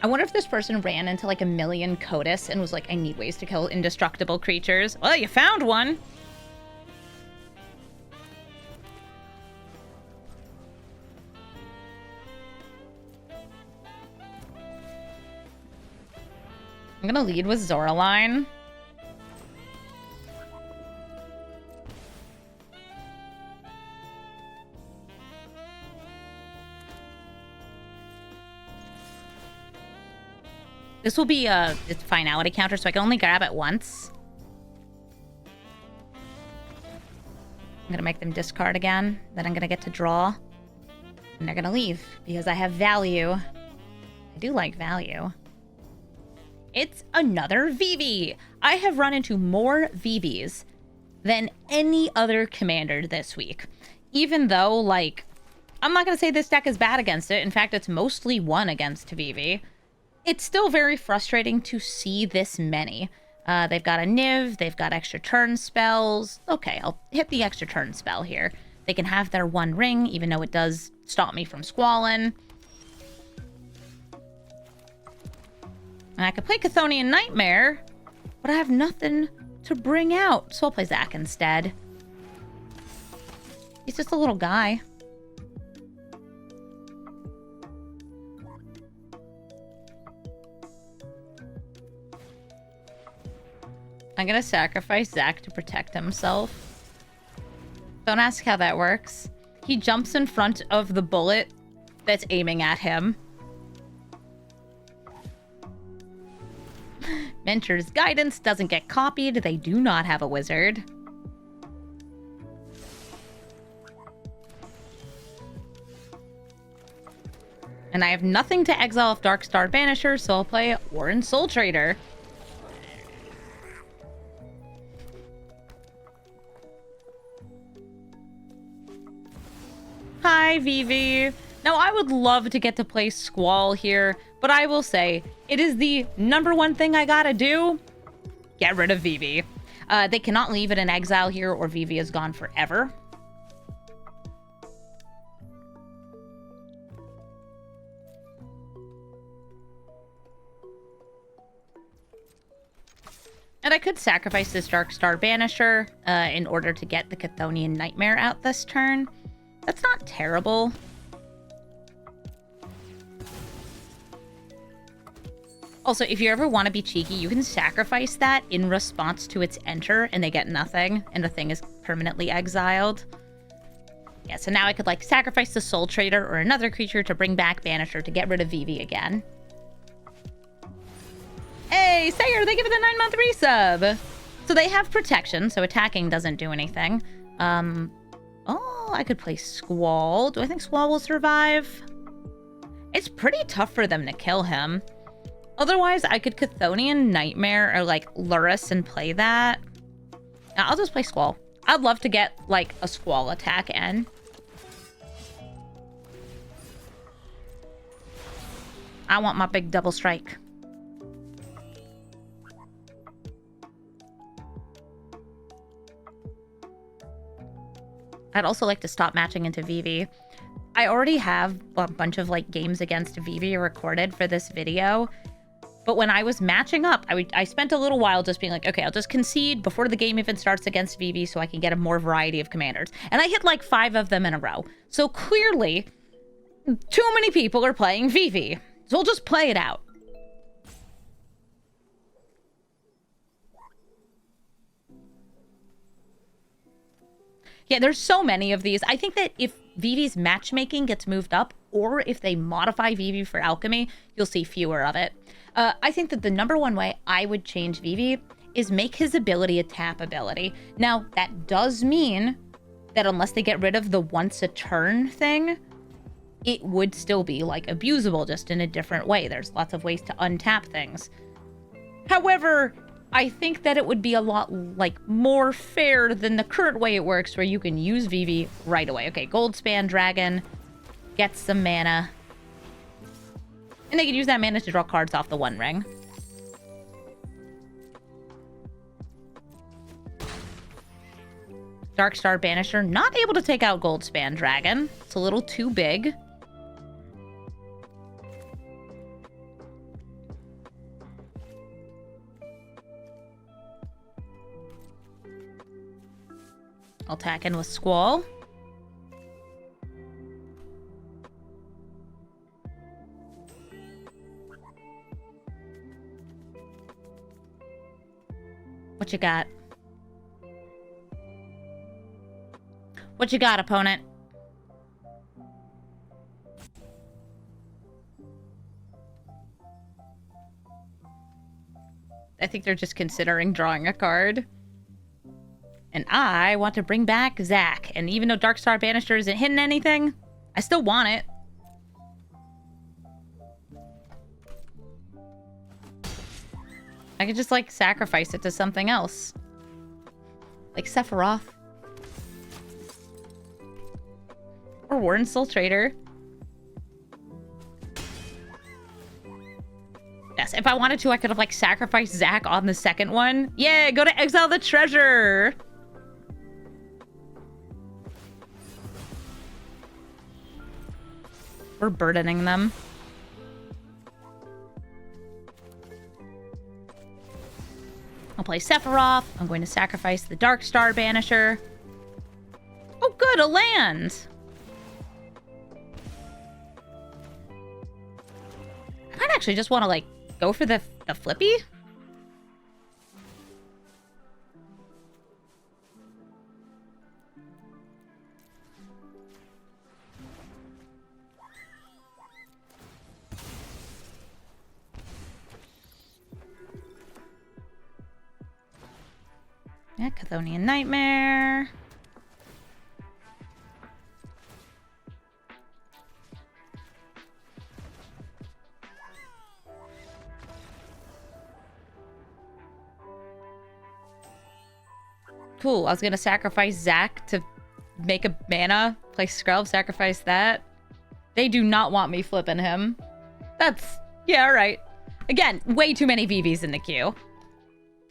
I wonder if this person ran into like a million Cotis and was like, I need ways to kill indestructible creatures. Well, you found one. I'm gonna lead with Zora line. This will be a finality counter, so I can only grab it once. I'm gonna make them discard again. Then I'm gonna get to draw. And they're gonna leave, because I have value. I do like value. It's another Vivi. I have run into more Vivis than any other commander this week. Even though, like, I'm not gonna say this deck is bad against it. In fact, it's mostly won against Vivi. It's still very frustrating to see this many. They've got a Niv, they've got extra turn spells. Okay, I'll hit the extra turn spell here. They can have their one ring, even though it does stop me from squalling. And I could play Chthonian Nightmare, but I have nothing to bring out. So I'll play Zac instead. He's just a little guy. I'm gonna sacrifice Zac to protect himself. Don't ask how that works. He jumps in front of the bullet that's aiming at him. Mentor's Guidance doesn't get copied. They do not have a wizard. And I have nothing to exile off Darkstar Banisher, so I'll play Warren Soul Trader. Hi, Vivi. Now, I would love to get to play Squall here, but I will say, it is the #1 thing I gotta do. Get rid of Vivi. They cannot leave it in exile here, or Vivi is gone forever. And I could sacrifice this Darkstar Banisher in order to get the Chthonian Nightmare out this turn. That's not terrible. Also, if you ever want to be cheeky, you can sacrifice that in response to its enter, and they get nothing, and the thing is permanently exiled. Yeah, so now I could, like, sacrifice the Soul Trader or another creature to bring back Banisher to get rid of Vivi again. Hey, Sayer, they give it a 9-month resub! So they have protection, so attacking doesn't do anything. Oh, I could play Squall. Do I think Squall will survive? It's pretty tough for them to kill him. Otherwise, I could Chthonian Nightmare or, like, Lurrus and play that. Now, I'll just play Squall. I'd love to get, like, a Squall attack in. I want my big double strike. I'd also like to stop matching into Vivi. I already have a bunch of, like, games against Vivi recorded for this video. But when I was matching up, I spent a little while just being like, okay, I'll just concede before the game even starts against Vivi so I can get a more variety of commanders. And I hit like 5 of them in a row. So clearly, too many people are playing Vivi. So we'll just play it out. Yeah, there's so many of these. I think that if Vivi's matchmaking gets moved up, or if they modify Vivi for alchemy, you'll see fewer of it. I think that the #1 way I would change Vivi is make his ability a tap ability. Now, that does mean that unless they get rid of the once a turn thing, it would still be, like, abusable, just in a different way. There's lots of ways to untap things. However, I think that it would be a lot, like, more fair than the current way it works, where you can use Vivi right away. Okay, Goldspan Dragon gets some mana. And they can use that mana to draw cards off the One Ring. Darkstar Banisher, not able to take out Goldspan Dragon. It's a little too big. I'll attack in with Squall. What you got? What you got, opponent? I think they're just considering drawing a card. And I want to bring back Zac. And even though Darkstar Banisher isn't hitting anything, I still want it. I could just, like, sacrifice it to something else. Like Sephiroth. Or Warren Soul Trader. Yes, if I wanted to, I could have, like, sacrificed Zac on the second one. Yeah, go to exile the treasure! We're burdening them. I'll play Sephiroth. I'm going to sacrifice the Darkstar Banisher. Oh, good, a land! I might actually just want to, like, go for the flippy. Yeah, Chthonian Nightmare. Cool, I was gonna sacrifice Zac to make a mana, play Scrub, sacrifice that. They do not want me flipping him. That's, yeah, alright. Again, way too many Vivvs in the queue.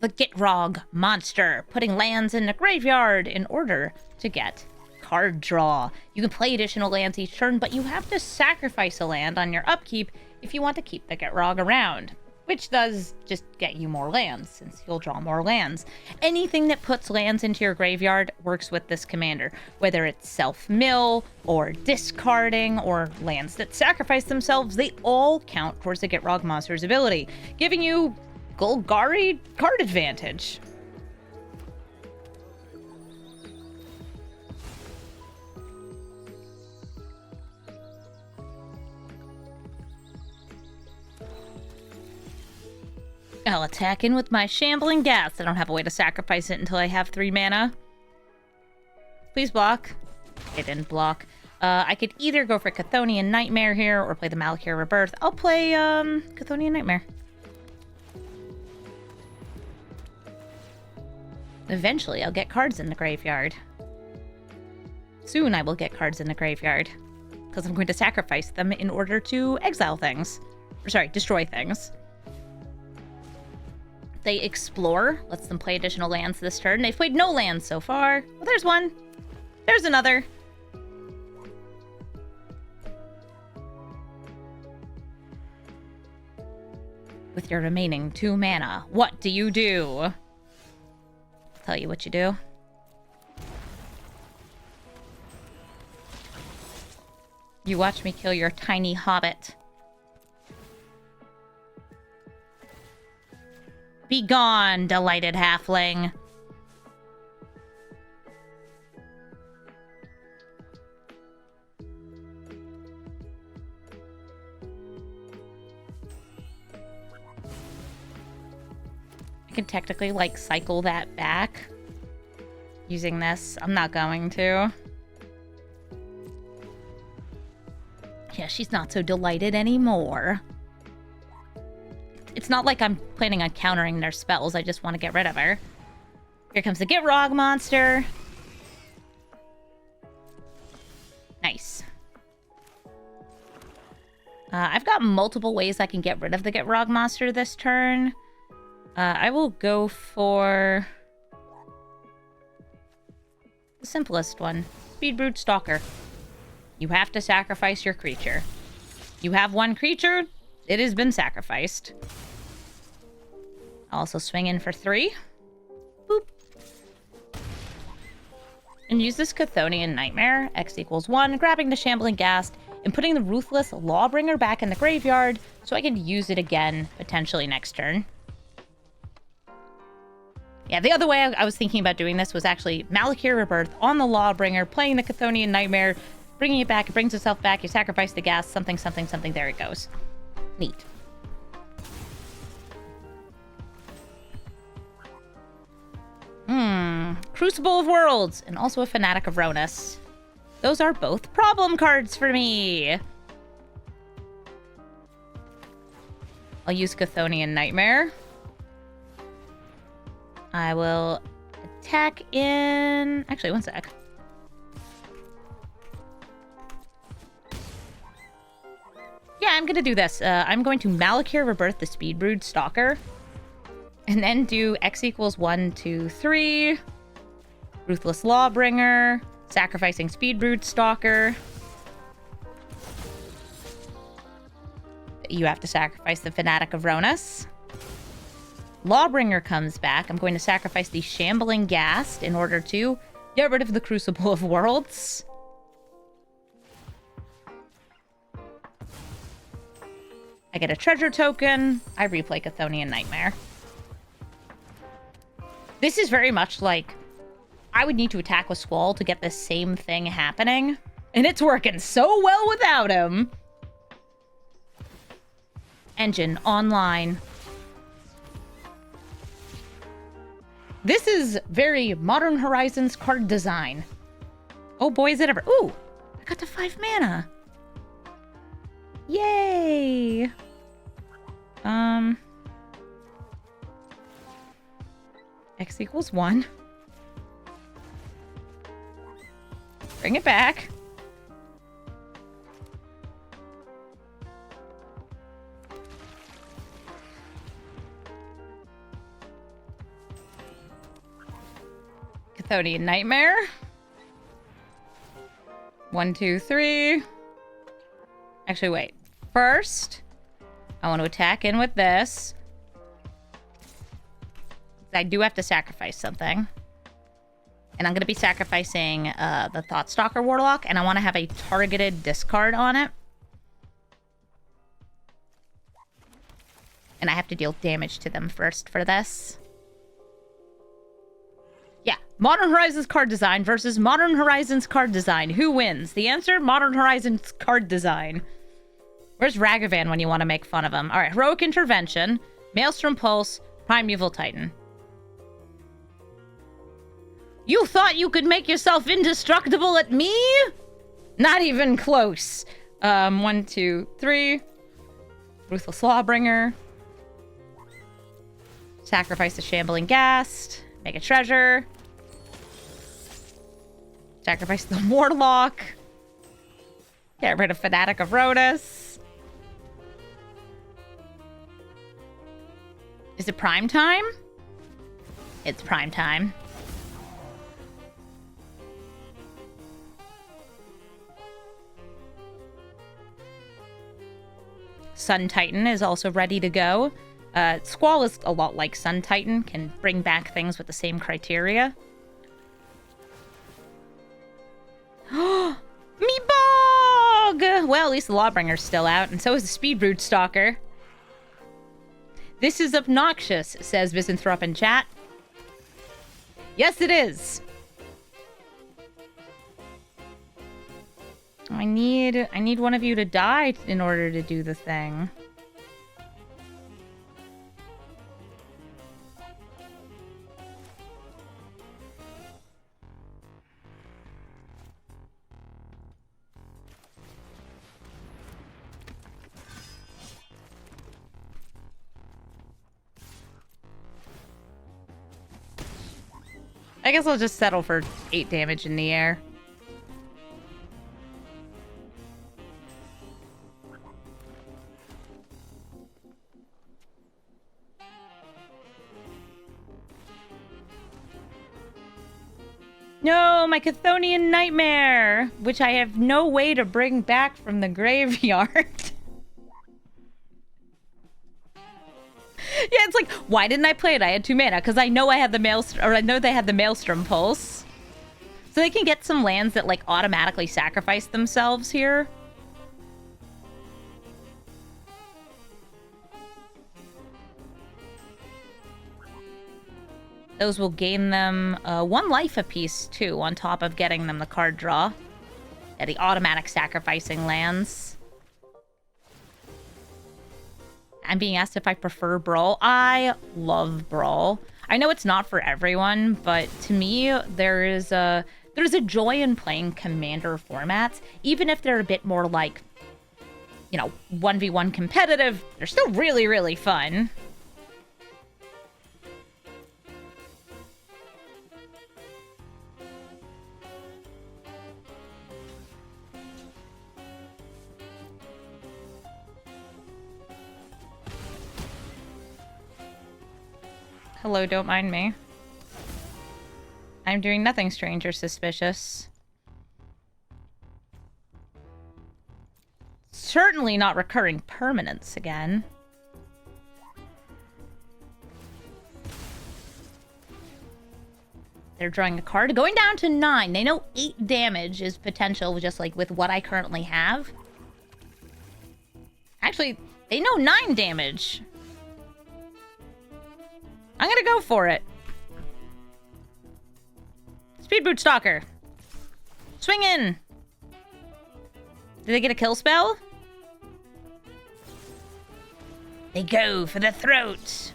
The Getrog monster, putting lands in the graveyard in order to get card draw. You can play additional lands each turn, but you have to sacrifice a land on your upkeep if you want to keep the Getrog around, which does just get you more lands, since you'll draw more lands. Anything that puts lands into your graveyard works with this commander, whether it's self-mill, or discarding, or lands that sacrifice themselves. They all count towards the Getrog monster's ability, giving you Golgari card advantage. I'll attack in with my Shambling Ghast. I don't have a way to sacrifice it until I have 3 mana. Please block. It didn't block. I could either go for Chthonian Nightmare here or play the Malakir Rebirth. I'll play Chthonian Nightmare. Eventually, I'll get cards in the graveyard. Soon I will get cards in the graveyard, because I'm going to sacrifice them in order to exile things. Or sorry, destroy things. They explore, lets them play additional lands this turn. They've played no lands so far. Well, there's one. There's another. With your remaining 2 mana, what do you do? Tell you what you do. You watch me kill your tiny hobbit. Be gone, delighted halfling. I I can technically, like, cycle that back using this. I'm not going to. Yeah, she's not so delighted anymore. It's not like I'm planning on countering their spells. I just want to get rid of her. Here comes the Getrog monster. Nice. I've got multiple ways I can get rid of the Getrog monster this turn. I will go for the simplest one. Speed Brute Stalker. You have to sacrifice your creature. You have one creature. It has been sacrificed. I'll also swing in for 3. Boop. And use this Chthonian Nightmare. X equals 1. Grabbing the Shambling Ghast and putting the Ruthless Lawbringer back in the graveyard so I can use it again, potentially next turn. Yeah, the other way I was thinking about doing this was actually Malakir Rebirth on the Lawbringer, playing the Chthonian Nightmare, bringing it back, it brings itself back, you sacrifice the gas, something, something, something, there it goes. Neat. Crucible of Worlds, and also a Fanatic of Ronus. Those are both problem cards for me. I'll use Chthonian Nightmare. I will attack in... Actually, one sec. Yeah, I'm going to do this. I'm going to Malakir Rebirth the Speed Brute Stalker. And then do X equals 1, 2, 3. Ruthless Lawbringer. Sacrificing Speed Brute Stalker. You have to sacrifice the Fanatic of Ronus. Lawbringer comes back. I'm going to sacrifice the Shambling Ghast in order to get rid of the Crucible of Worlds. I get a treasure token. I replay Chthonian Nightmare. This is very much like I would need to attack with Squall to get the same thing happening. And it's working so well without him. Engine online. This is very Modern Horizons card design. Oh boy, is it ever. Ooh, I got to 5 mana. Yay. X equals 1. Bring it back. Chthonian Nightmare. 1, 2, 3. Actually, wait. First, I want to attack in with this. I do have to sacrifice something. And I'm going to be sacrificing the Thoughtstalker Warlock, and I want to have a targeted discard on it. And I have to deal damage to them first for this. Yeah, Modern Horizons card design versus Modern Horizons card design. Who wins? The answer, Modern Horizons card design. Where's Ragavan when you want to make fun of him? All right, Heroic Intervention, Maelstrom Pulse, Primeval Titan. You thought you could make yourself indestructible at me? Not even close. 1, 2, 3. Ruthless Lawbringer. Sacrifice the Shambling Ghast. Make a treasure. Sacrifice the Warlock. Get rid of Fanatic of Ronus. Is it prime time? It's prime time. Sun Titan is also ready to go. Squall is a lot like Sun Titan, can bring back things with the same criteria. Me bog! Well, at least the Lawbringer's still out, and so is the Speed Brute Stalker. This is obnoxious, says Visanthrop in chat. Yes, it is. I need one of you to die in order to do the thing. I guess I'll just settle for 8 damage in the air. No, my Chthonian Nightmare, which I have no way to bring back from the graveyard. Yeah, it's like, why didn't I play it? I had 2 mana, because I know I had the Maelstrom, or I know they had the Maelstrom Pulse. So they can get some lands that, like, automatically sacrifice themselves here. Those will gain them 1 life apiece, too, on top of getting them the card draw. Yeah, the automatic sacrificing lands. I'm being asked if I prefer Brawl. I love Brawl. I know it's not for everyone, but to me, there's a joy in playing Commander formats. Even if they're a bit more like, you know, 1v1 competitive, they're still really, really fun. Hello, don't mind me. I'm doing nothing strange or suspicious. Certainly not recurring permanents again. They're drawing a card. Going down to 9. They know 8 damage is potential just like with what I currently have. Actually, they know 9 damage. I'm gonna go for it. Speed Boot Stalker. Swing in. Did they get a kill spell? They go for the throat.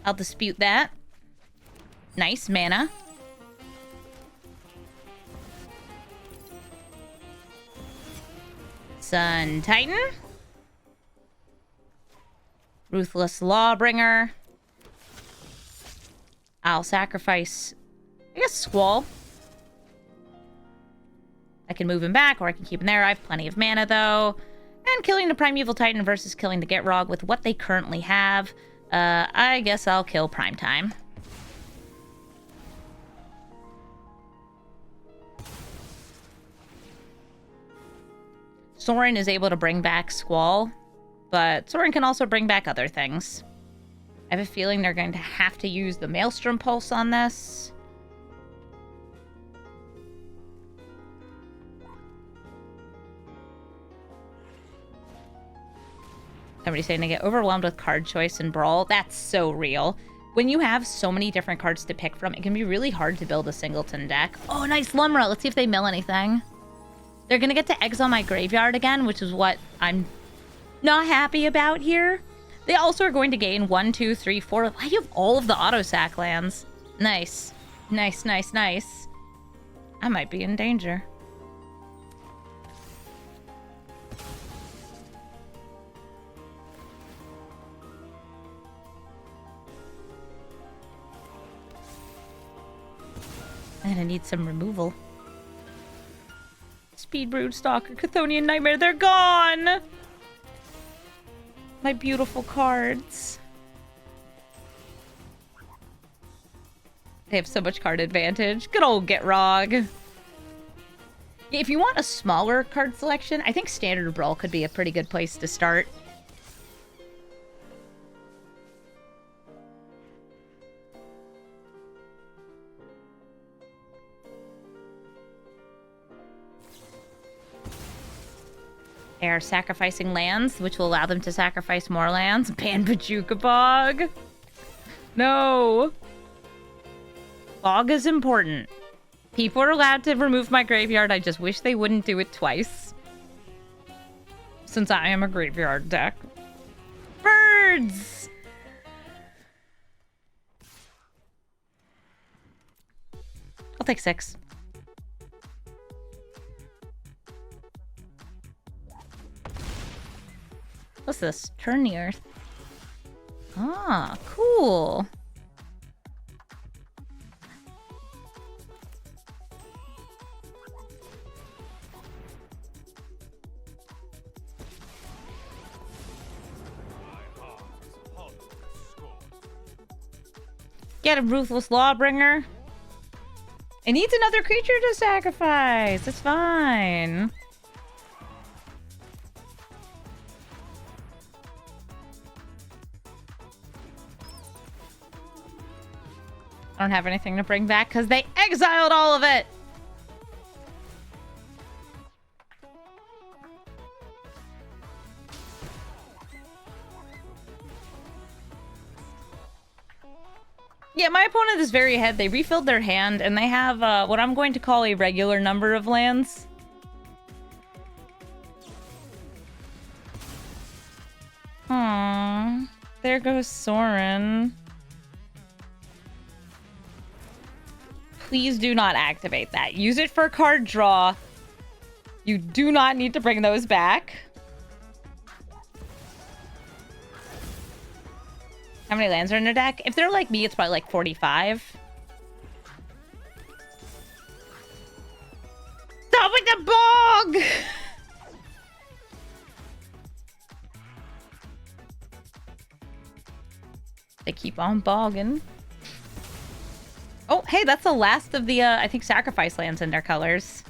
I'll dispute that. Nice mana. Sun Titan. Ruthless Lawbringer. I'll sacrifice, I guess, Squall. I can move him back, or I can keep him there. I have plenty of mana, though. And killing the Primeval Titan versus killing the Getrog with what they currently have. I guess I'll kill Primetime. Sorin is able to bring back Squall, but Sorin can also bring back other things. I have a feeling they're going to have to use the Maelstrom Pulse on this. Somebody's saying to get overwhelmed with card choice in Brawl. That's so real. When you have so many different cards to pick from, it can be really hard to build a singleton deck. Oh, nice Lumra. Let's see if they mill anything. They're going to get to exile my graveyard again, which is what I'm not happy about here. They also are going to gain 1, 2, 3, 4. I have all of the auto sack lands. Nice. Nice, nice, nice. I might be in danger. I'm gonna need some removal. Speed Brood Stalker, Chthonian Nightmare, they're gone! My beautiful cards. They have so much card advantage. Good old Getrog. If you want a smaller card selection, I think Standard Brawl could be a pretty good place to start. They are sacrificing lands, which will allow them to sacrifice more lands. Ban Bajuka Bog. No. Bog is important. People are allowed to remove my graveyard. I just wish they wouldn't do it twice. Since I am a graveyard deck. Birds! I'll take 6. What's this? Turn the earth. Ah, cool. Get a ruthless lawbringer. It needs another creature to sacrifice. It's fine. I don't have anything to bring back because they exiled all of it. Yeah, my opponent is very ahead. They refilled their hand, and they have what I'm going to call a regular number of lands. Aww. There goes Soren. Please do not activate that. Use it for card draw. You do not need to bring those back. How many lands are in their deck? If they're like me, it's probably like 45. Stop with the bog! They keep on bogging. Oh, hey, that's the last of the, I think, sacrifice lands in their colors.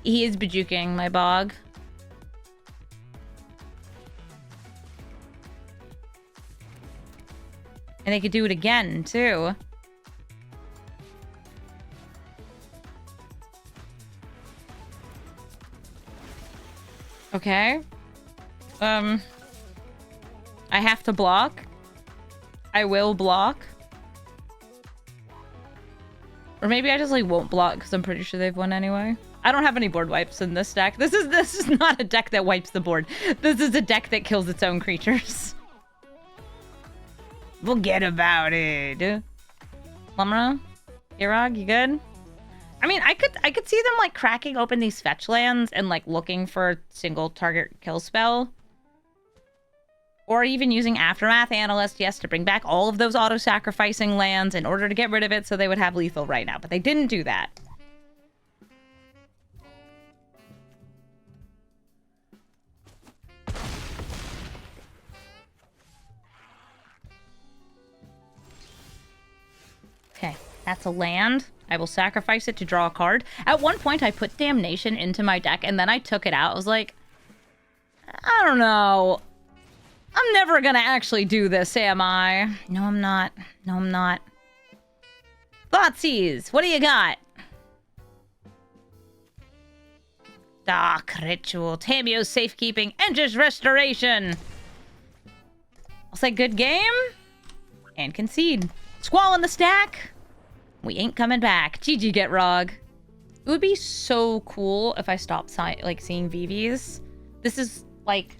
He is bejuking my bog. And they could do it again, too. Okay. I have to block. I will block. Or maybe I just, like, won't block because I'm pretty sure they've won anyway. I don't have any board wipes in this deck. This is not a deck that wipes the board. This is a deck that kills its own creatures. Forget about it. Lumra? Getrog, you good? I mean, I could see them, like, cracking open these fetch lands and, like, looking for a single target kill spell. Or even using Aftermath Analyst, yes, to bring back all of those auto-sacrificing lands in order to get rid of it so they would have lethal right now. But they didn't do that. Okay, that's a land. I will sacrifice it to draw a card. At one point, I put Damnation into my deck, and then I took it out. I was like, I don't know. I'm never gonna actually do this, am I? No, I'm not. No, I'm not. Thoughtseize, what do you got? Dark Ritual, Tamio's Safekeeping, Endur's Restoration. I'll say good game and concede. Squall in the stack. We ain't coming back. GG Getrog. It would be so cool if I stopped seeing Vivvs. This is like,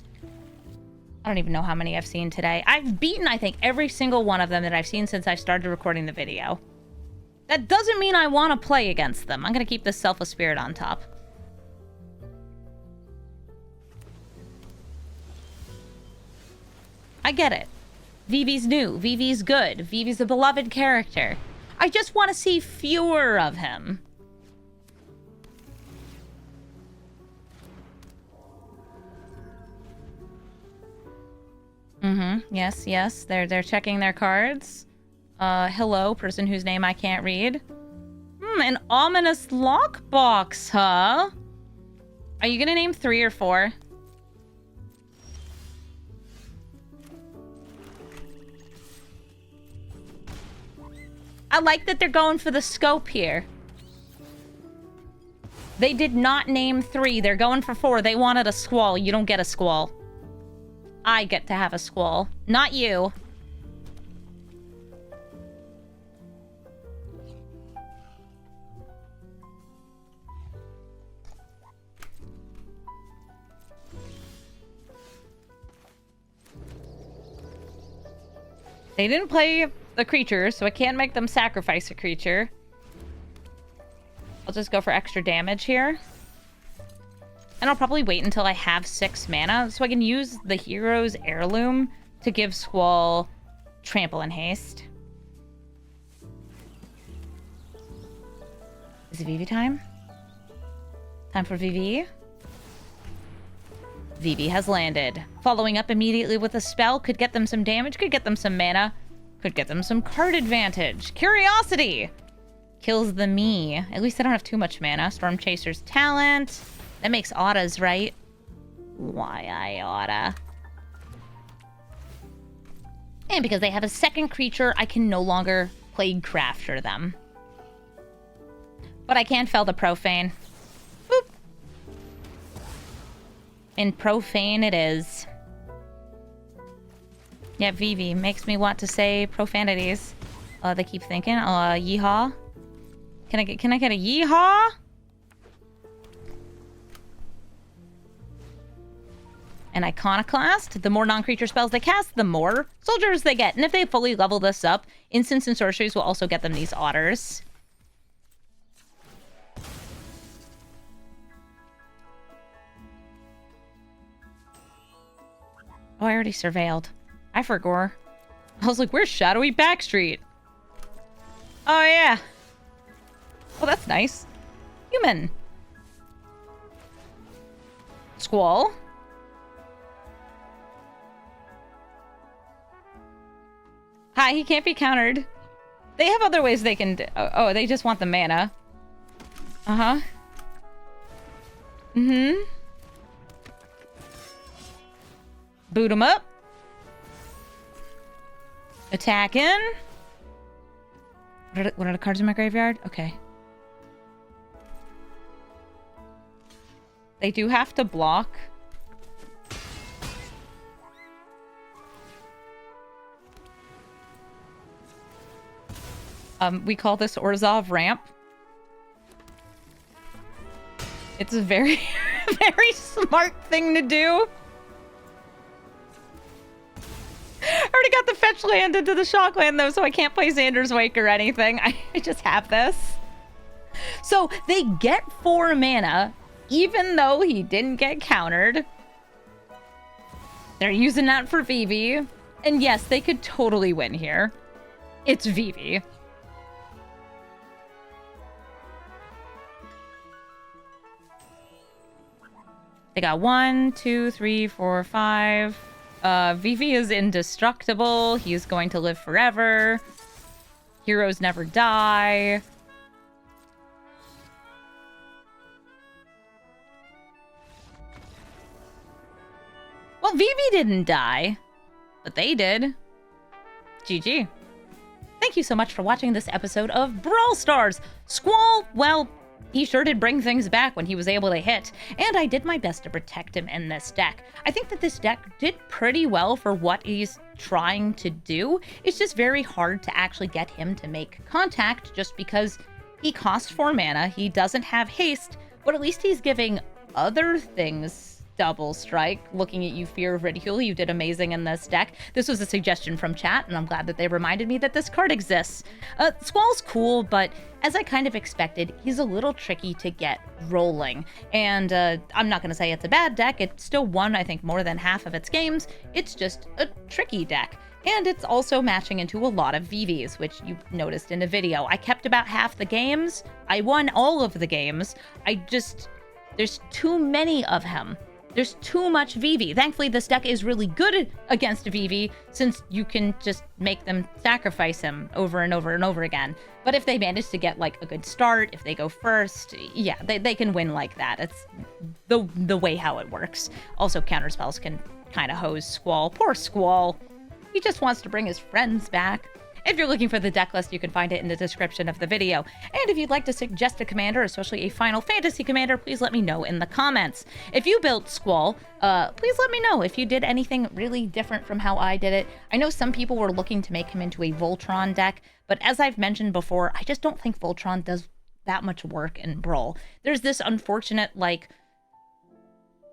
I don't even know how many I've seen today. I've beaten, I think, every single one of them that I've seen since I started recording the video. That doesn't mean I want to play against them. I'm going to keep this Selfless Spirit on top. I get it. Vivv's new. Vivv's good. Vivv's a beloved character. I just want to see fewer of him. Yes, yes. They're checking their cards. Hello, person whose name I can't read. An ominous lockbox, huh? Are you gonna name 3 or 4? I like that they're going for the scope here. They did not name 3. They're going for 4. They wanted a Squall. You don't get a Squall. I get to have a Squall. Not you. They didn't play the creature, so I can't make them sacrifice a creature. I'll just go for extra damage here. And I'll probably wait until I have 6 mana so I can use the hero's heirloom to give Squall trample and haste. Is it Vivi time? Time for Vivi? Vivi has landed. Following up immediately with a spell could get them some damage, could get them some mana, could get them some card advantage. Curiosity! Kills the me. At least I don't have too much mana. Storm Chaser's talent. That makes auras, right? Why I oughta. And because they have a second creature, I can no longer Plague Crafter them. But I can fell the Profane. Boop. And Profane it is. Yeah, Vivi makes me want to say profanities. They keep thinking. Yeehaw. Can I get a yeehaw? An Iconoclast. The more non-creature spells they cast, the more soldiers they get. And if they fully level this up, instants and sorceries will also get them these otters. Oh, I already surveilled. I forgot. I was like, where's Shadowy Backstreet? Oh, yeah. Oh, that's nice. Human. Squall. Hi, he can't be countered. They have other ways they can... Oh, they just want the mana. Uh-huh. Mm-hmm. Boot him up. Attacking. What are the cards in my graveyard? Okay. They do have to block. We call this Orzhov Ramp. It's a very, very smart thing to do. I already got the fetch land into the shock land though, so I can't play Xander's Wake or anything. I just have this. So they get 4 mana, even though he didn't get countered. They're using that for Vivi. And yes, they could totally win here. It's Vivi. They got 1, 2, 3, 4, 5. Vivi is indestructible. He's going to live forever. Heroes never die. Well, Vivi didn't die, but they did. GG. Thank you so much for watching this episode of Brawl Stars. Squall, well, he sure did bring things back when he was able to hit, and I did my best to protect him in this deck. I think that this deck did pretty well for what he's trying to do. It's just very hard to actually get him to make contact just because he costs 4 mana, he doesn't have haste, but at least he's giving other things double strike. Looking at you, Fear of Ridicule, you did amazing in this deck. This was a suggestion from chat, and I'm glad that they reminded me that this card exists. Squall's cool, but as I kind of expected, he's a little tricky to get rolling. And I'm not going to say it's a bad deck. It still won, I think, more than half of its games. It's just a tricky deck. And it's also matching into a lot of Vivs, which you noticed in the video. I kept about half the games. I won all of the games. There's too many of him. There's too much Vivv. Thankfully, this deck is really good against Vivv, since you can just make them sacrifice him over and over and over again. But if they manage to get like a good start, if they go first, yeah, they can win like that. It's the way how it works. Also, counterspells can kind of hose Squall. Poor Squall. He just wants to bring his friends back. If you're looking for the deck list, you can find it in the description of the video. And if you'd like to suggest a commander, especially a Final Fantasy commander, please let me know in the comments. If you built Squall, please let me know if you did anything really different from how I did it. I know some people were looking to make him into a Voltron deck, but as I've mentioned before, I just don't think Voltron does that much work in Brawl. There's this unfortunate, like,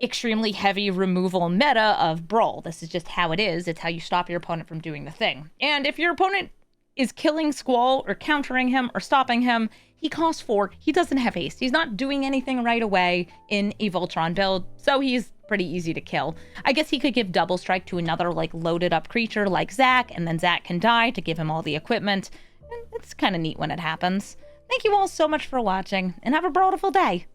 extremely heavy removal meta of Brawl. This is just how it is. It's how you stop your opponent from doing the thing. And if your opponent is killing Squall or countering him or stopping him. He costs 4. He doesn't have haste. He's not doing anything right away in a Voltron build, so he's pretty easy to kill. I guess he could give double strike to another like loaded up creature like Zac, and then Zac can die to give him all the equipment. It's kind of neat when it happens. Thank you all so much for watching, and have a brawlful day.